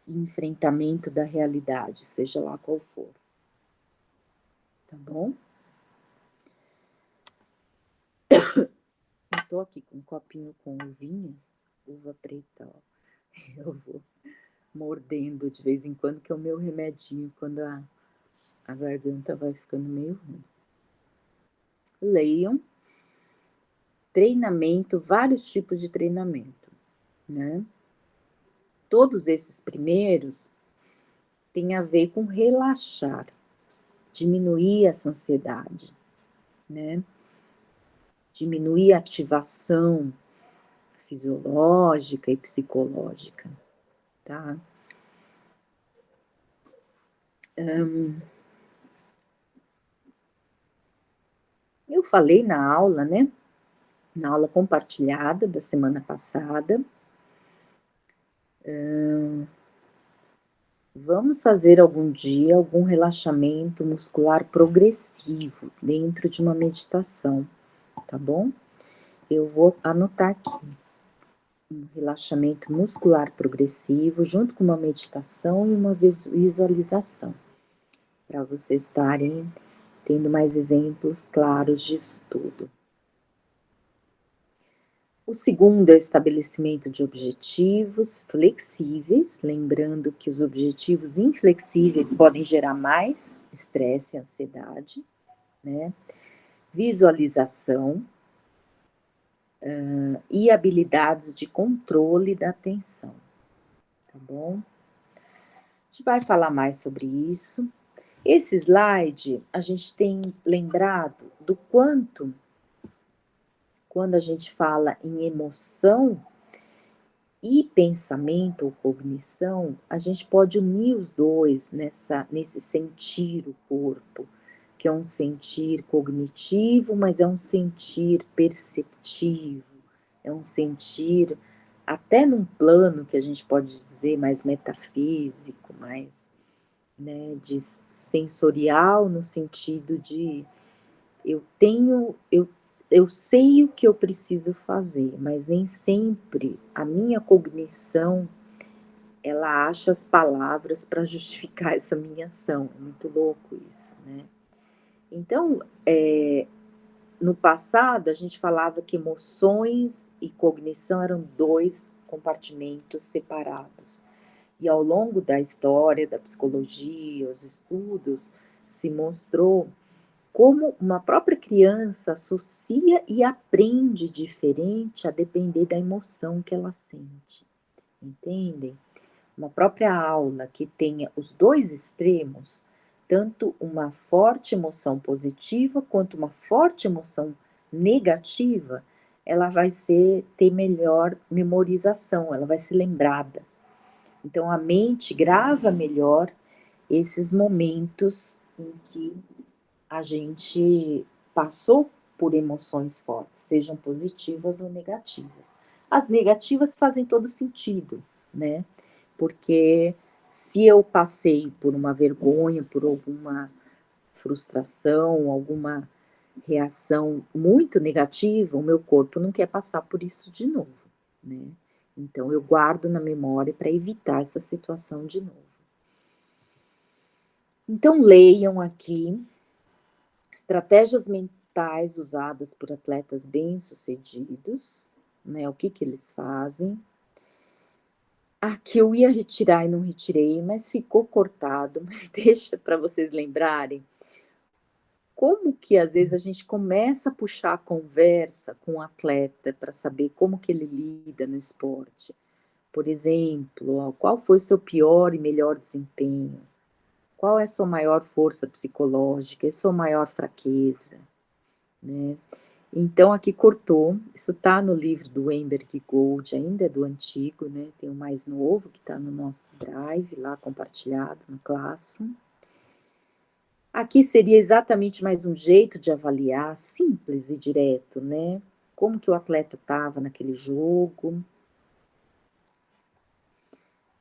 e enfrentamento da realidade, seja lá qual for. Tá bom? Eu tô aqui com um copinho com uvinhas, uva preta, ó. Eu vou mordendo de vez em quando, que é o meu remedinho quando a garganta vai ficando meio ruim. Leiam. Treinamento, vários tipos de treinamento, né? Todos esses primeiros têm a ver com relaxar, diminuir essa ansiedade, né? Diminuir a ativação fisiológica e psicológica, tá? Eu falei na aula, né? Na aula compartilhada da semana passada. Vamos fazer algum dia algum relaxamento muscular progressivo dentro de uma meditação, tá bom? Eu vou anotar aqui um relaxamento muscular progressivo junto com uma meditação e uma visualização, para vocês estarem tendo mais exemplos claros disso tudo. O segundo é o estabelecimento de objetivos flexíveis, lembrando que os objetivos inflexíveis podem gerar mais estresse e ansiedade, né? Visualização e habilidades de controle da atenção, tá bom? A gente vai falar mais sobre isso. Esse slide, a gente tem lembrado do quanto, quando a gente fala em emoção e pensamento ou cognição, a gente pode unir os dois nesse sentir o corpo, que é um sentir cognitivo, mas é um sentir perceptivo, é um sentir até num plano que a gente pode dizer mais metafísico, mais, né, de sensorial, no sentido de eu sei o que eu preciso fazer, mas nem sempre a minha cognição ela acha as palavras para justificar essa minha ação. É muito louco isso, né? Então, no passado, a gente falava que emoções e cognição eram dois compartimentos separados. E ao longo da história da psicologia, os estudos, se mostrou como uma própria criança associa e aprende diferente a depender da emoção que ela sente, entendem? Uma própria aula que tenha os dois extremos, tanto uma forte emoção positiva quanto uma forte emoção negativa, ela vai ter melhor memorização, ela vai ser lembrada. Então a mente grava melhor esses momentos em que a gente passou por emoções fortes, sejam positivas ou negativas. As negativas fazem todo sentido, né? Porque se eu passei por uma vergonha, por alguma frustração, alguma reação muito negativa, o meu corpo não quer passar por isso de novo, né. Então eu guardo na memória para evitar essa situação de novo. Então leiam aqui estratégias mentais usadas por atletas bem-sucedidos, né, o que que eles fazem. Aqui eu ia retirar e não retirei, mas ficou cortado, mas deixa para vocês lembrarem como que às vezes a gente começa a puxar a conversa com o atleta para saber como que ele lida no esporte. Por exemplo, ó, qual foi o seu pior e melhor desempenho? Qual é a sua maior força psicológica e sua maior fraqueza, né? Então aqui cortou, isso tá no livro do Weinberg Gold, ainda é do antigo, né, tem o mais novo que está no nosso drive lá compartilhado no Classroom. Aqui seria exatamente mais um jeito de avaliar, simples e direto, né, como que o atleta estava naquele jogo.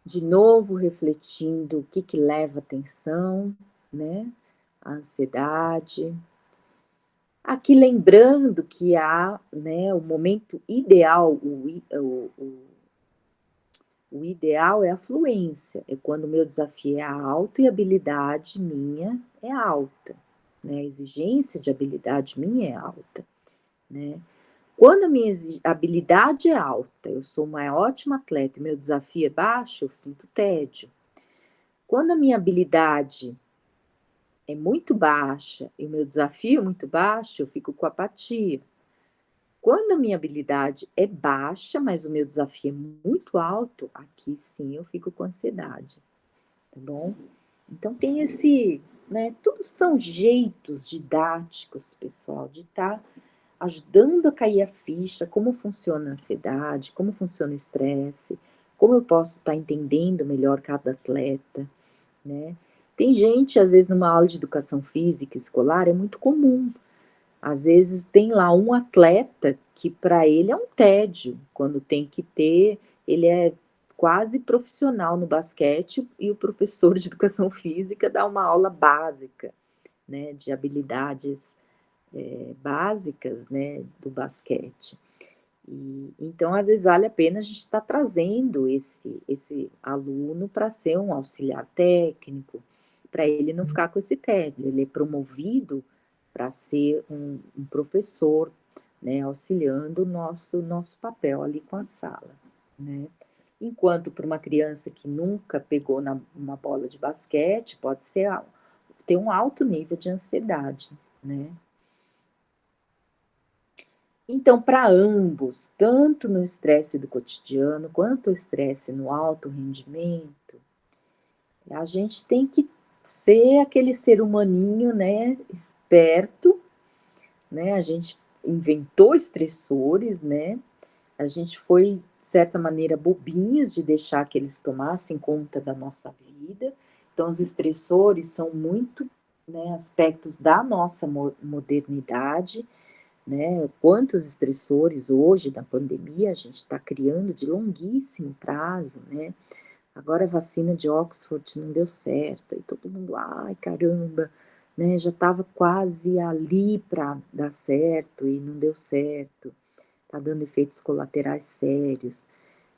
De novo refletindo o que que leva atenção, né, a ansiedade. Aqui lembrando que há, né, o momento ideal, o ideal é a fluência, é quando o meu desafio é alto e a habilidade minha é alta, né, a exigência de habilidade minha é alta, né. Quando a minha habilidade é alta, eu sou uma ótima atleta e meu desafio é baixo, eu sinto tédio. Quando a minha habilidade é muito baixa e o meu desafio é muito baixo, eu fico com apatia. Quando a minha habilidade é baixa, mas o meu desafio é muito alto, aqui sim eu fico com ansiedade, tá bom? Então tem esse, né, tudo são jeitos didáticos, pessoal, de estar ajudando a cair a ficha, como funciona a ansiedade, como funciona o estresse, como eu posso estar entendendo melhor cada atleta, né? Tem gente, às vezes, numa aula de educação física escolar, é muito comum. Às vezes tem lá um atleta que para ele é um tédio, quando tem que ter, ele é quase profissional no basquete e o professor de educação física dá uma aula básica, né, de habilidades básicas, né, do basquete. E, então, às vezes, vale a pena a gente estar trazendo esse aluno para ser um auxiliar técnico, para ele não ficar com esse tédio, ele é promovido para ser um professor, né, auxiliando o nosso papel ali com a sala, né. Enquanto para uma criança que nunca pegou numa bola de basquete, pode ser ter um alto nível de ansiedade, né. Então, para ambos, tanto no estresse do cotidiano, quanto o estresse no alto rendimento, a gente tem que ser aquele ser humaninho, né, esperto, né, a gente inventou estressores, né, a gente foi, de certa maneira, bobinhos de deixar que eles tomassem conta da nossa vida, então os estressores são muito, né, aspectos da nossa modernidade, né, quantos estressores hoje da pandemia a gente está criando de longuíssimo prazo, né, agora a vacina de Oxford não deu certo, aí todo mundo, ai caramba, né, já estava quase ali para dar certo e não deu certo, tá dando efeitos colaterais sérios.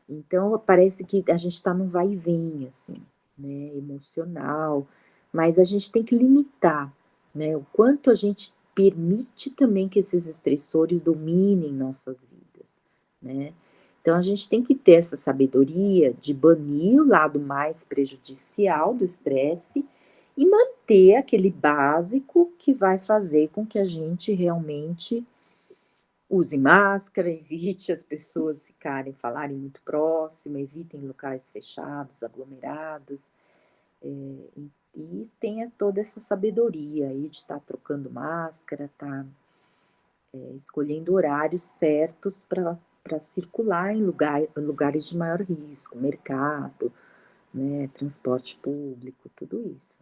Então parece que a gente está num vai e vem, assim, né, emocional, mas a gente tem que limitar, né, o quanto a gente permite também que esses estressores dominem nossas vidas, né. Então a gente tem que ter essa sabedoria de banir o lado mais prejudicial do estresse e manter aquele básico que vai fazer com que a gente realmente use máscara, evite as pessoas falarem muito próximo, evitem locais fechados, aglomerados, e tenha toda essa sabedoria aí de estar trocando máscara, estar escolhendo horários certos para circular em lugares de maior risco, mercado, né, transporte público, tudo isso.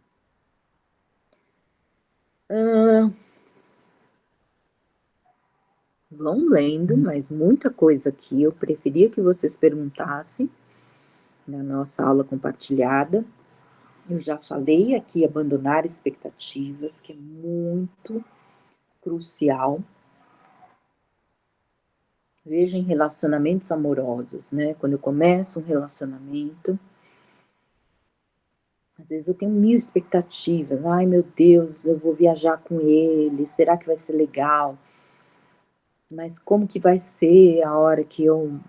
Vão lendo, mas muita coisa aqui eu preferia que vocês perguntassem na nossa aula compartilhada. Eu já falei aqui abandonar expectativas, que é muito crucial. Veja em relacionamentos amorosos, né, quando eu começo um relacionamento, às vezes eu tenho 1000 expectativas. "Ai, meu Deus, eu vou viajar com ele, será que vai ser legal? Mas como que vai ser a hora que eu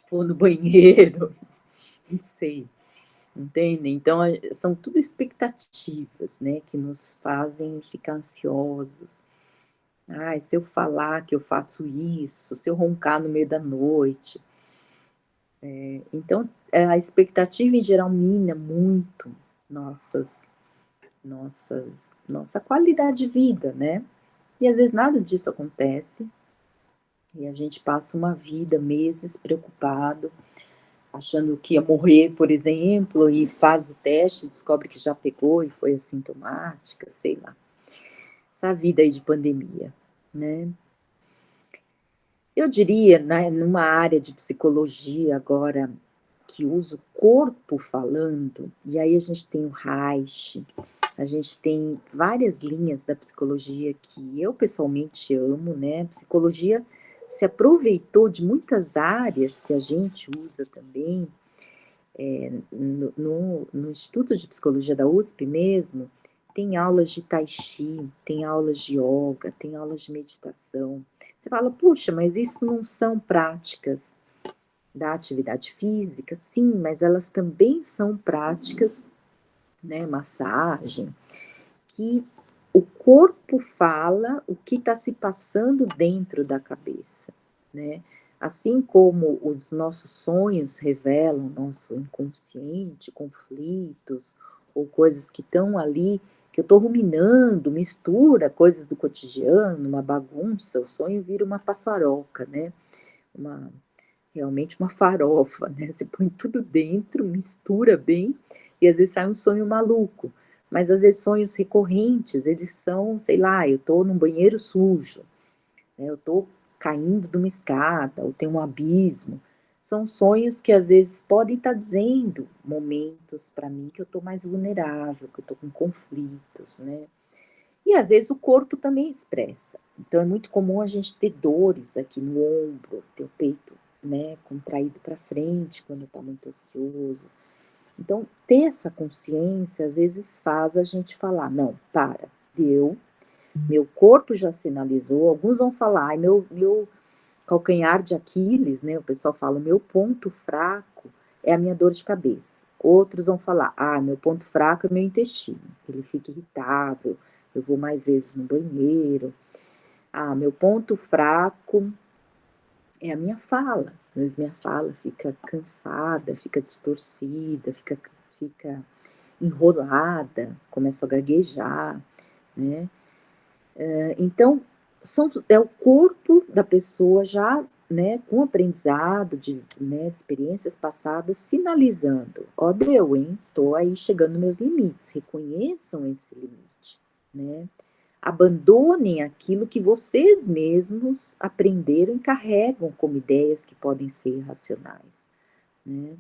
for no banheiro?" Não sei, entende? Então, são tudo expectativas, né, que nos fazem ficar ansiosos. "Ai, se eu falar que eu faço isso, se eu roncar no meio da noite." Então, a expectativa em geral mina muito nossas nossa qualidade de vida, né. E às vezes nada disso acontece, e a gente passa uma vida, meses preocupado, achando que ia morrer, por exemplo, e faz o teste, descobre que já pegou e foi assintomática, sei lá. Essa vida aí de pandemia, né. Eu diria, né, numa área de psicologia agora, que usa o corpo falando, e aí a gente tem o Reich, a gente tem várias linhas da psicologia que eu pessoalmente amo, né, a psicologia se aproveitou de muitas áreas que a gente usa também, no Instituto de Psicologia da USP mesmo, tem aulas de tai chi, tem aulas de ioga, tem aulas de meditação. Você fala: "Puxa, mas isso não são práticas da atividade física?" Sim, mas elas também são práticas, né, massagem, que o corpo fala o que está se passando dentro da cabeça, né. Assim como os nossos sonhos revelam nosso inconsciente, conflitos ou coisas que estão ali, que eu estou ruminando, mistura coisas do cotidiano, uma bagunça, o sonho vira uma passaroca, né, uma realmente uma farofa, né, você põe tudo dentro, mistura bem, e às vezes sai um sonho maluco. Mas às vezes sonhos recorrentes, eles são, sei lá, eu estou num banheiro sujo, né, eu estou caindo de uma escada, ou tem um abismo. São sonhos que às vezes podem estar dizendo momentos para mim que eu estou mais vulnerável, que eu estou com conflitos, né. E às vezes o corpo também expressa. Então é muito comum a gente ter dores aqui no ombro, ter o peito, né, contraído para frente quando está muito ansioso. Então, ter essa consciência às vezes faz a gente falar: "Não, para, deu, meu corpo já sinalizou." Alguns vão falar: "Ai, meu calcanhar de Aquiles", né, o pessoal fala: "O meu ponto fraco é a minha dor de cabeça." Outros vão falar: "Ah, meu ponto fraco é meu intestino, ele fica irritável, eu vou mais vezes no banheiro." "Ah, meu ponto fraco é a minha fala." Às vezes minha fala fica cansada, fica distorcida, fica enrolada, começo a gaguejar, né. Então, é o corpo da pessoa já, né, com aprendizado de experiências passadas, sinalizando: "Ó, deu, hein, tô aí chegando nos meus limites, reconheçam esse limite, né. Abandonem aquilo que vocês mesmos aprenderam e carregam como ideias que podem ser irracionais", né.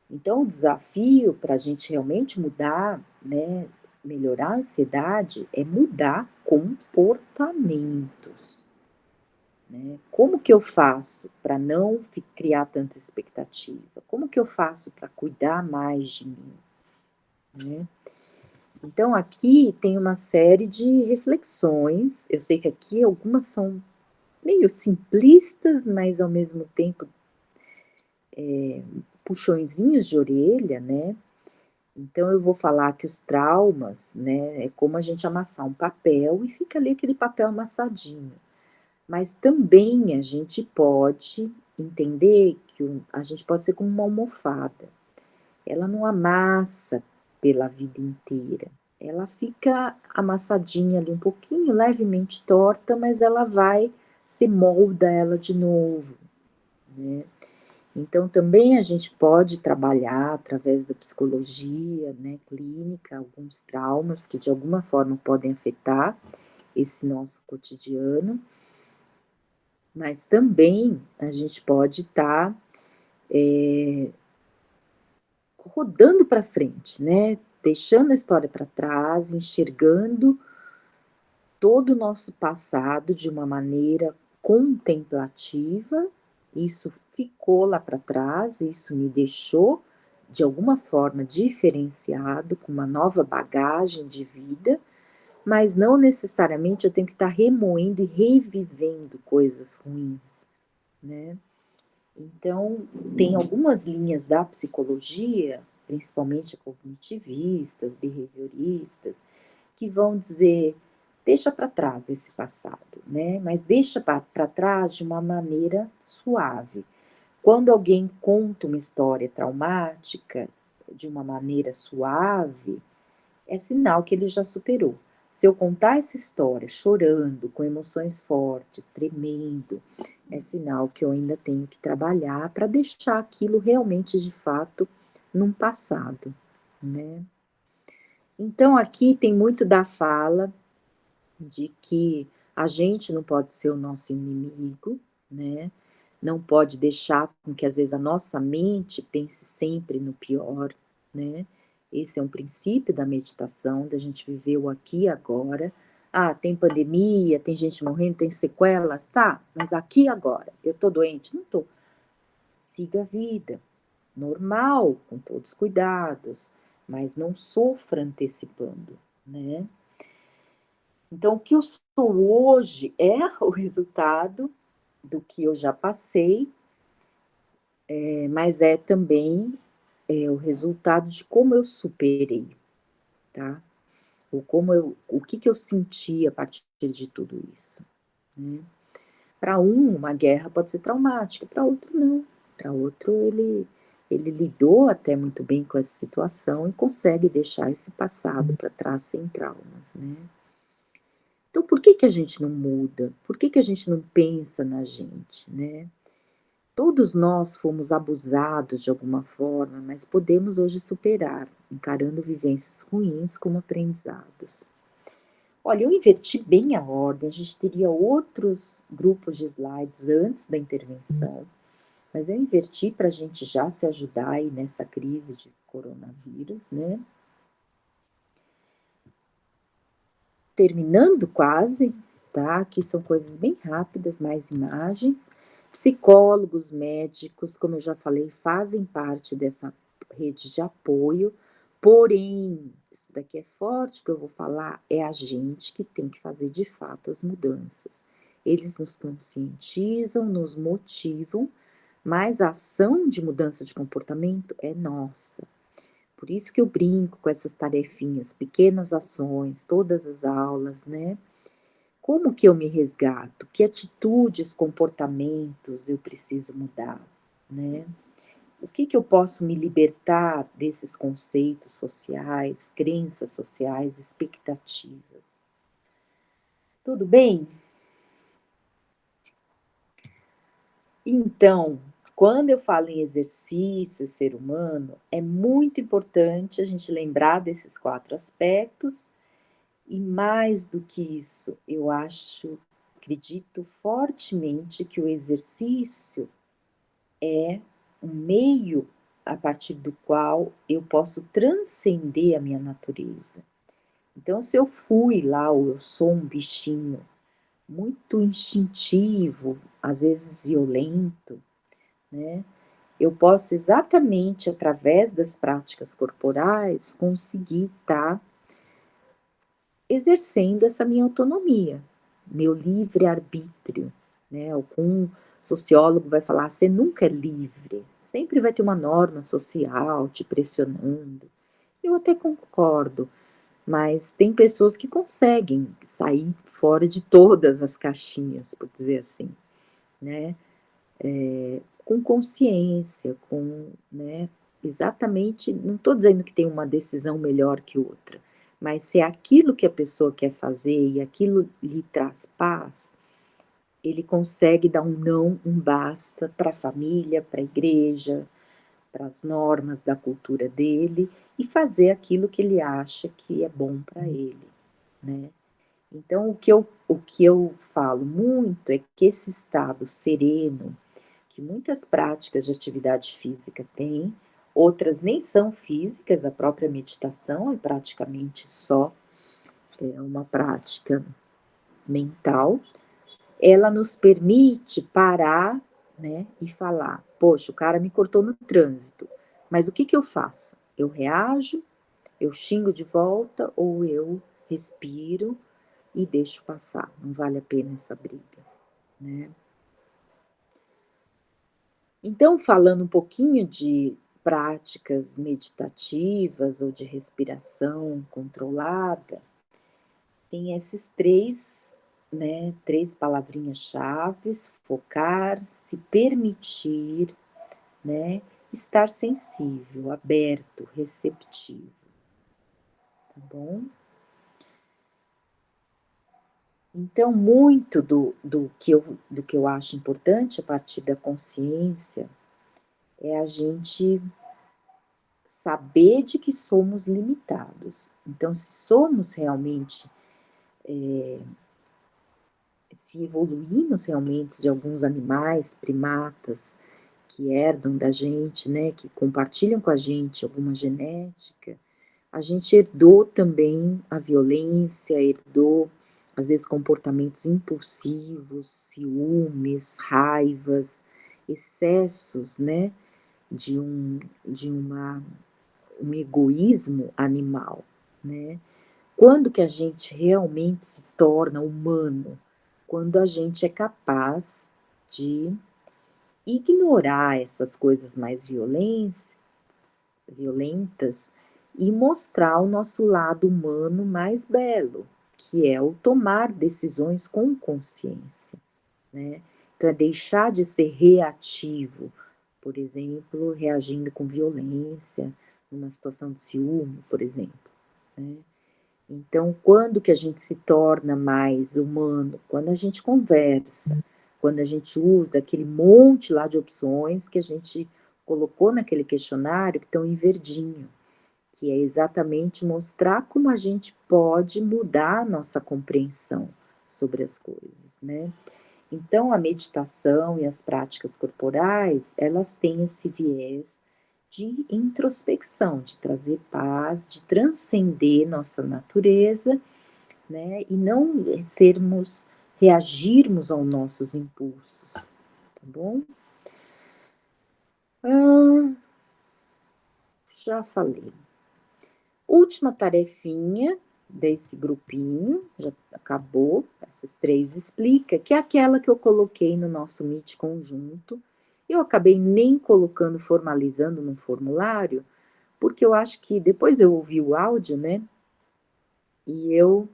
Então o desafio para a gente realmente mudar, né, melhorar a ansiedade, é mudar comportamentos, né. Como que eu faço para não criar tanta expectativa? Como que eu faço para cuidar mais de mim, né? Então aqui tem uma série de reflexões, eu sei que aqui algumas são meio simplistas, mas ao mesmo tempo, puxõezinhos de orelha, né. Então eu vou falar que os traumas, né, é como a gente amassar um papel e fica ali aquele papel amassadinho. Mas também a gente pode entender que a gente pode ser como uma almofada. Ela não amassa pela vida inteira. Ela fica amassadinha ali um pouquinho, levemente torta, mas ela vai, se molda ela de novo, né. Então também a gente pode trabalhar através da psicologia, né, clínica, alguns traumas que de alguma forma podem afetar esse nosso cotidiano, mas também a gente pode estar, rodando para frente, né, deixando a história para trás, enxergando todo o nosso passado de uma maneira contemplativa, isso ficou lá para trás, isso me deixou, de alguma forma, diferenciado, com uma nova bagagem de vida, mas não necessariamente eu tenho que estar remoendo e revivendo coisas ruins, né. Então, tem algumas linhas da psicologia, principalmente cognitivistas, behavioristas, que vão dizer: "Deixa para trás esse passado", né, mas deixa para trás de uma maneira suave. Quando alguém conta uma história traumática de uma maneira suave, é sinal que ele já superou. Se eu contar essa história chorando, com emoções fortes, tremendo, é sinal que eu ainda tenho que trabalhar para deixar aquilo realmente, de fato, num passado, né. Então aqui tem muito da fala de que a gente não pode ser o nosso inimigo, né, não pode deixar com que às vezes a nossa mente pense sempre no pior, né. Esse é um princípio da meditação, da gente viver o aqui e agora. Ah, tem pandemia, tem gente morrendo, tem sequelas, tá, mas aqui e agora, eu tô doente? Não tô. Siga a vida, normal, com todos os cuidados, mas não sofra antecipando, né. Então, o que eu sou hoje é o resultado do que eu já passei, mas é também, o resultado de como eu superei, tá. O que que eu senti a partir de tudo isso, né. Para uma guerra pode ser traumática, para outro não. Para outro ele lidou até muito bem com essa situação e consegue deixar esse passado para trás sem traumas, né. Então por que que a gente não muda? Por que que a gente não pensa na gente, né? Todos nós fomos abusados de alguma forma, mas podemos hoje superar, encarando vivências ruins como aprendizados. Olha, eu inverti bem a ordem, a gente teria outros grupos de slides antes da intervenção, mas eu inverti para a gente já se ajudar aí nessa crise de coronavírus, né? Terminando quase, tá? Aqui são coisas bem rápidas, mais imagens. Psicólogos, médicos, como eu já falei, fazem parte dessa rede de apoio, porém, isso daqui é forte que eu vou falar, é a gente que tem que fazer de fato as mudanças. Eles nos conscientizam, nos motivam, mas a ação de mudança de comportamento é nossa. Por isso que eu brinco com essas tarefinhas, pequenas ações, todas as aulas, né. Como que eu me resgato? Que atitudes, comportamentos eu preciso mudar, né. O que que eu posso me libertar desses conceitos sociais, crenças sociais, expectativas. Tudo bem? Então, quando eu falo em exercício, ser humano, é muito importante a gente lembrar desses 4 aspectos. E mais do que isso, eu acredito fortemente que o exercício é um meio a partir do qual eu posso transcender a minha natureza. Então, se eu fui lá ou eu sou um bichinho muito instintivo, às vezes violento, né, eu posso exatamente através das práticas corporais conseguir estar exercendo essa minha autonomia, meu livre-arbítrio, né, algum sociólogo vai falar: "Você nunca é livre, sempre vai ter uma norma social te pressionando". Eu até concordo, mas tem pessoas que conseguem sair fora de todas as caixinhas, por dizer assim, né, com consciência, né, exatamente, não estou dizendo que tem uma decisão melhor que outra, mas se é aquilo que a pessoa quer fazer e aquilo lhe traz paz, ele consegue dar um não, um basta para a família, para a igreja, para as normas da cultura dele e fazer aquilo que ele acha que é bom para ele, né. Então o que eu falo muito é que esse estado sereno, que muitas práticas de atividade física têm, outras nem são físicas, a própria meditação é praticamente só, uma prática mental, ela nos permite parar, né, e falar: "Poxa, o cara me cortou no trânsito, mas o que que eu faço? Eu reajo, eu xingo de volta ou eu respiro e deixo passar? Não vale a pena essa briga", né. Então, falando um pouquinho de práticas meditativas ou de respiração controlada, tem esses 3, né, 3 palavrinhas-chaves: focar, se permitir, né, estar sensível, aberto, receptivo, tá bom? Então muito do que eu acho importante a partir da consciência, é a gente saber de que somos limitados. Então se somos realmente, se evoluímos realmente de alguns animais, primatas, que herdam da gente, né, que compartilham com a gente alguma genética, a gente herdou também a violência, herdou, às vezes, comportamentos impulsivos, ciúmes, raivas, excessos, né, de um egoísmo animal, né. Quando que a gente realmente se torna humano? Quando a gente é capaz de ignorar essas coisas mais violentas e mostrar o nosso lado humano mais belo, que é o tomar decisões com consciência, né. Então é deixar de ser reativo, por exemplo, reagindo com violência numa situação de ciúme, por exemplo, né. Então, quando que a gente se torna mais humano? Quando a gente conversa, quando a gente usa aquele monte lá de opções que a gente colocou naquele questionário que estão em verdinho, que é exatamente mostrar como a gente pode mudar a nossa compreensão sobre as coisas, né. Então a meditação e as práticas corporais, elas têm esse viés de introspecção, de trazer paz, de transcender nossa natureza, né, e não reagirmos aos nossos impulsos, tá bom? Hã, já falei. Última tarefinha desse grupinho, já acabou, essas 3 explica, que é aquela que eu coloquei no nosso Meet conjunto. Eu acabei nem colocando, formalizando num formulário, porque eu acho que depois eu ouvi o áudio, né, e eu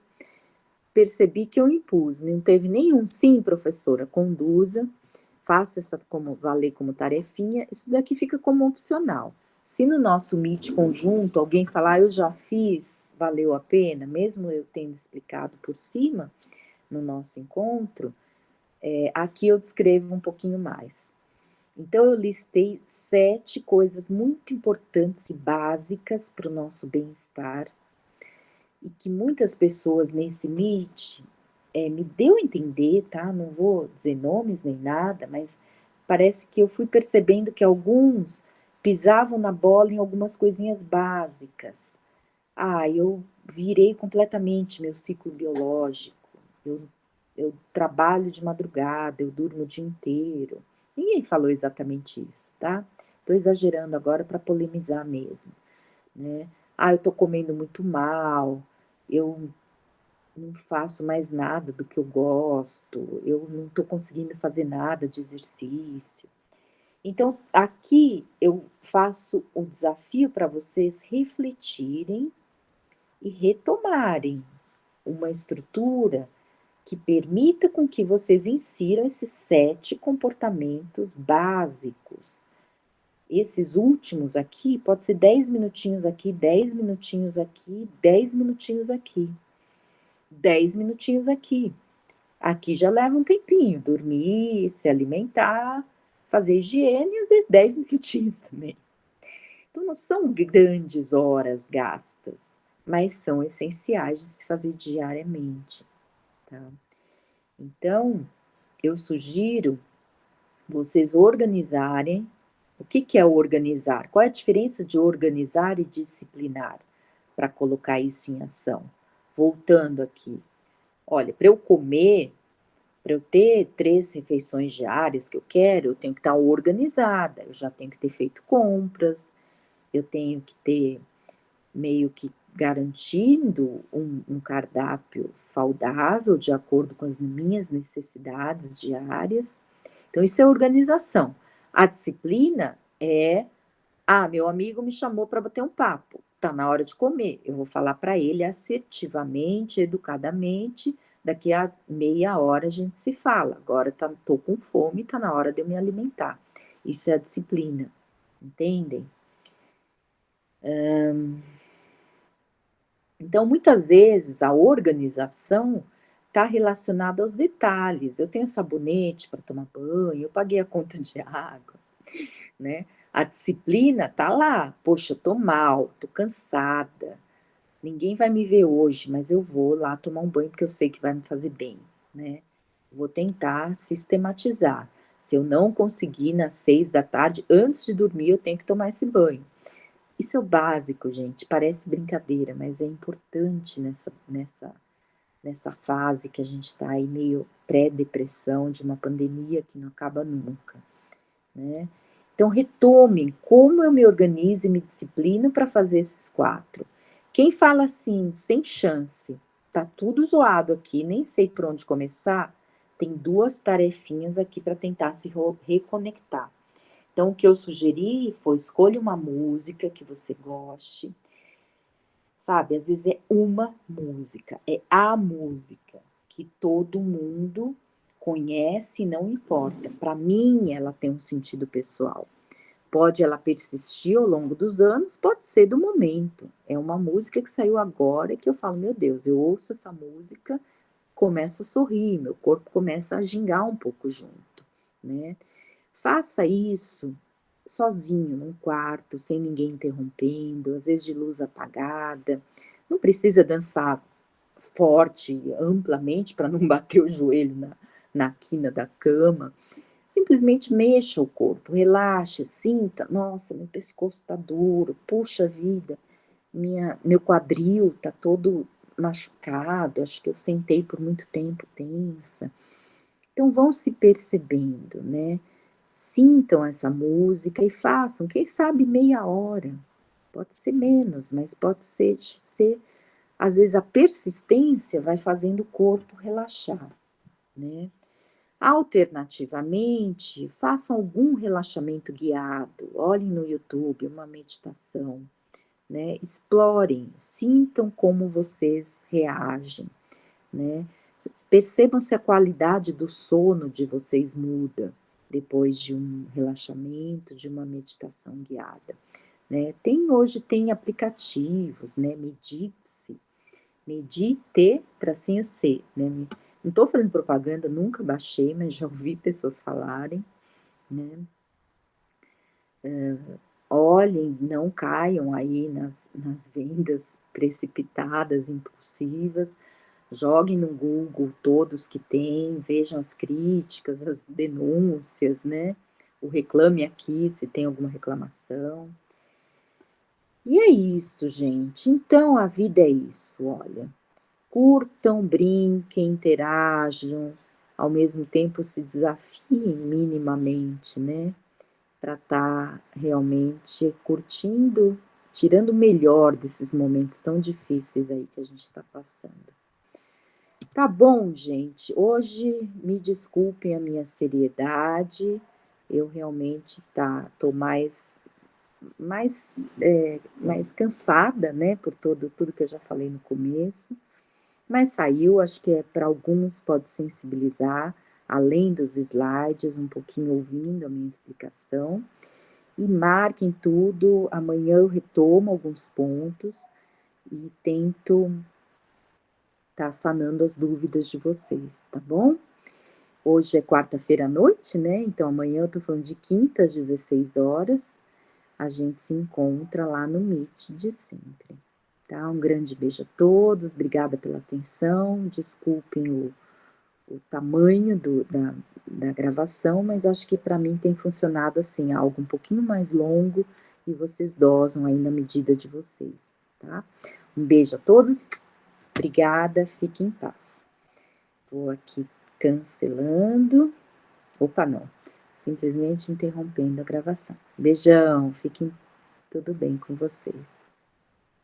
percebi que eu impus, não teve nenhum: "Sim, professora, conduza, faça essa como valer como tarefinha", isso daqui fica como opcional. Se no nosso Meet conjunto alguém falar: "Ah, eu já fiz, valeu a pena", mesmo eu tendo explicado por cima, no nosso encontro, aqui eu descrevo um pouquinho mais. Então eu listei 7 coisas muito importantes e básicas para o nosso bem-estar, e que muitas pessoas nesse Meet, me deu a entender, tá, não vou dizer nomes nem nada, mas parece que eu fui percebendo que alguns pisavam na bola em algumas coisinhas básicas. Ah, eu virei completamente meu ciclo biológico, eu eu trabalho de madrugada, eu durmo o dia inteiro. Ninguém falou exatamente isso, tá. Tô exagerando agora para polemizar mesmo, né. Ah, eu tô comendo muito mal, eu não faço mais nada do que eu gosto, eu não estou conseguindo fazer nada de exercício. Então, aqui eu faço o desafio para vocês refletirem e retomarem uma estrutura que permita com que vocês insiram esses 7 comportamentos básicos. Esses últimos aqui, pode ser 10 minutinhos aqui, 10 minutinhos aqui, 10 minutinhos aqui, 10 minutinhos aqui. Aqui já leva um tempinho, dormir, se alimentar, fazer higiene e às vezes 10 minutinhos também. Então não são grandes horas gastas, mas são essenciais de se fazer diariamente, tá. Então, eu sugiro vocês organizarem. O que que é organizar? Qual é a diferença de organizar e disciplinar? Para colocar isso em ação. Voltando aqui. Olha, para eu comer, para eu ter 3 refeições diárias que eu quero, eu tenho que estar organizada, eu já tenho que ter feito compras, eu tenho que ter meio que garantindo um cardápio saudável, de acordo com as minhas necessidades diárias. Então isso é organização. A disciplina é: "Ah, meu amigo me chamou para bater um papo, tá na hora de comer, eu vou falar para ele assertivamente, educadamente, daqui a meia hora a gente se fala, agora tô com fome, tá na hora de eu me alimentar". Isso é a disciplina, entendem? Então, muitas vezes, a organização está relacionada aos detalhes. Eu tenho sabonete para tomar banho, eu paguei a conta de água, né. A disciplina está lá: "Poxa, eu tô mal, tô cansada, ninguém vai me ver hoje, mas eu vou lá tomar um banho, porque eu sei que vai me fazer bem", né. Vou tentar sistematizar. Se eu não conseguir nas 6 da tarde, antes de dormir, eu tenho que tomar esse banho. Isso é o básico, gente, parece brincadeira, mas é importante nessa fase que a gente está aí meio pré-depressão de uma pandemia que não acaba nunca, né. Então retomem como eu me organizo e me disciplino para fazer esses 4. Quem fala assim: "Sem chance, tá tudo zoado aqui, nem sei por onde começar", tem 2 tarefinhas aqui para tentar se reconectar. Então o que eu sugeri foi: escolha uma música que você goste, sabe, às vezes é uma música, é a música que todo mundo conhece e não importa. Para mim ela tem um sentido pessoal. Pode ela persistir ao longo dos anos, pode ser do momento. É uma música que saiu agora e que eu falo: "Meu Deus, eu ouço essa música, começo a sorrir, meu corpo começa a gingar um pouco junto", né. Faça isso sozinho, num quarto, sem ninguém interrompendo, às vezes de luz apagada. Não precisa dançar forte, amplamente, para não bater o joelho na quina da cama. Simplesmente mexa o corpo, relaxe, sinta: "Nossa, meu pescoço está duro, puxa vida, meu quadril está todo machucado, acho que eu sentei por muito tempo tensa". Então vão se percebendo, né. Sintam essa música e façam, quem sabe meia hora, pode ser menos, mas pode ser às vezes a persistência vai fazendo o corpo relaxar, né. Alternativamente, façam algum relaxamento guiado, olhem no YouTube uma meditação, né, explorem, sintam como vocês reagem, né. Percebam se a qualidade do sono de vocês muda depois de um relaxamento, de uma meditação guiada, né. Hoje tem aplicativos, né, Medite-se, Medite, tracinho C, né, não estou fazendo propaganda, nunca baixei, mas já ouvi pessoas falarem, né. Olhem, não caiam aí nas vendas precipitadas, impulsivas. Joguem no Google todos que tem, vejam as críticas, as denúncias, né, o reclame aqui se tem alguma reclamação. E é isso, gente. Então a vida é isso, olha. Curtam, brinquem, interajam, ao mesmo tempo se desafiem minimamente, né, para estar realmente curtindo, tirando o melhor desses momentos tão difíceis aí que a gente está passando. Tá bom, gente. Hoje, me desculpem a minha seriedade, eu realmente tô mais cansada, né, por tudo que eu já falei no começo, mas saiu, acho que para alguns pode sensibilizar, além dos slides, um pouquinho ouvindo a minha explicação. E marquem tudo, amanhã eu retomo alguns pontos e tento tá sanando as dúvidas de vocês, tá bom? Hoje é quarta-feira à noite, né, então amanhã eu tô falando de quinta às 16 horas, a gente se encontra lá no Meet de sempre, tá? Um grande beijo a todos, obrigada pela atenção, desculpem o tamanho da gravação, mas acho que para mim tem funcionado, assim, algo um pouquinho mais longo e vocês dosam aí na medida de vocês, tá? Um beijo a todos, obrigada, fiquem em paz. Vou aqui cancelando. Opa, não, simplesmente interrompendo a gravação. Beijão, fiquem tudo bem com vocês.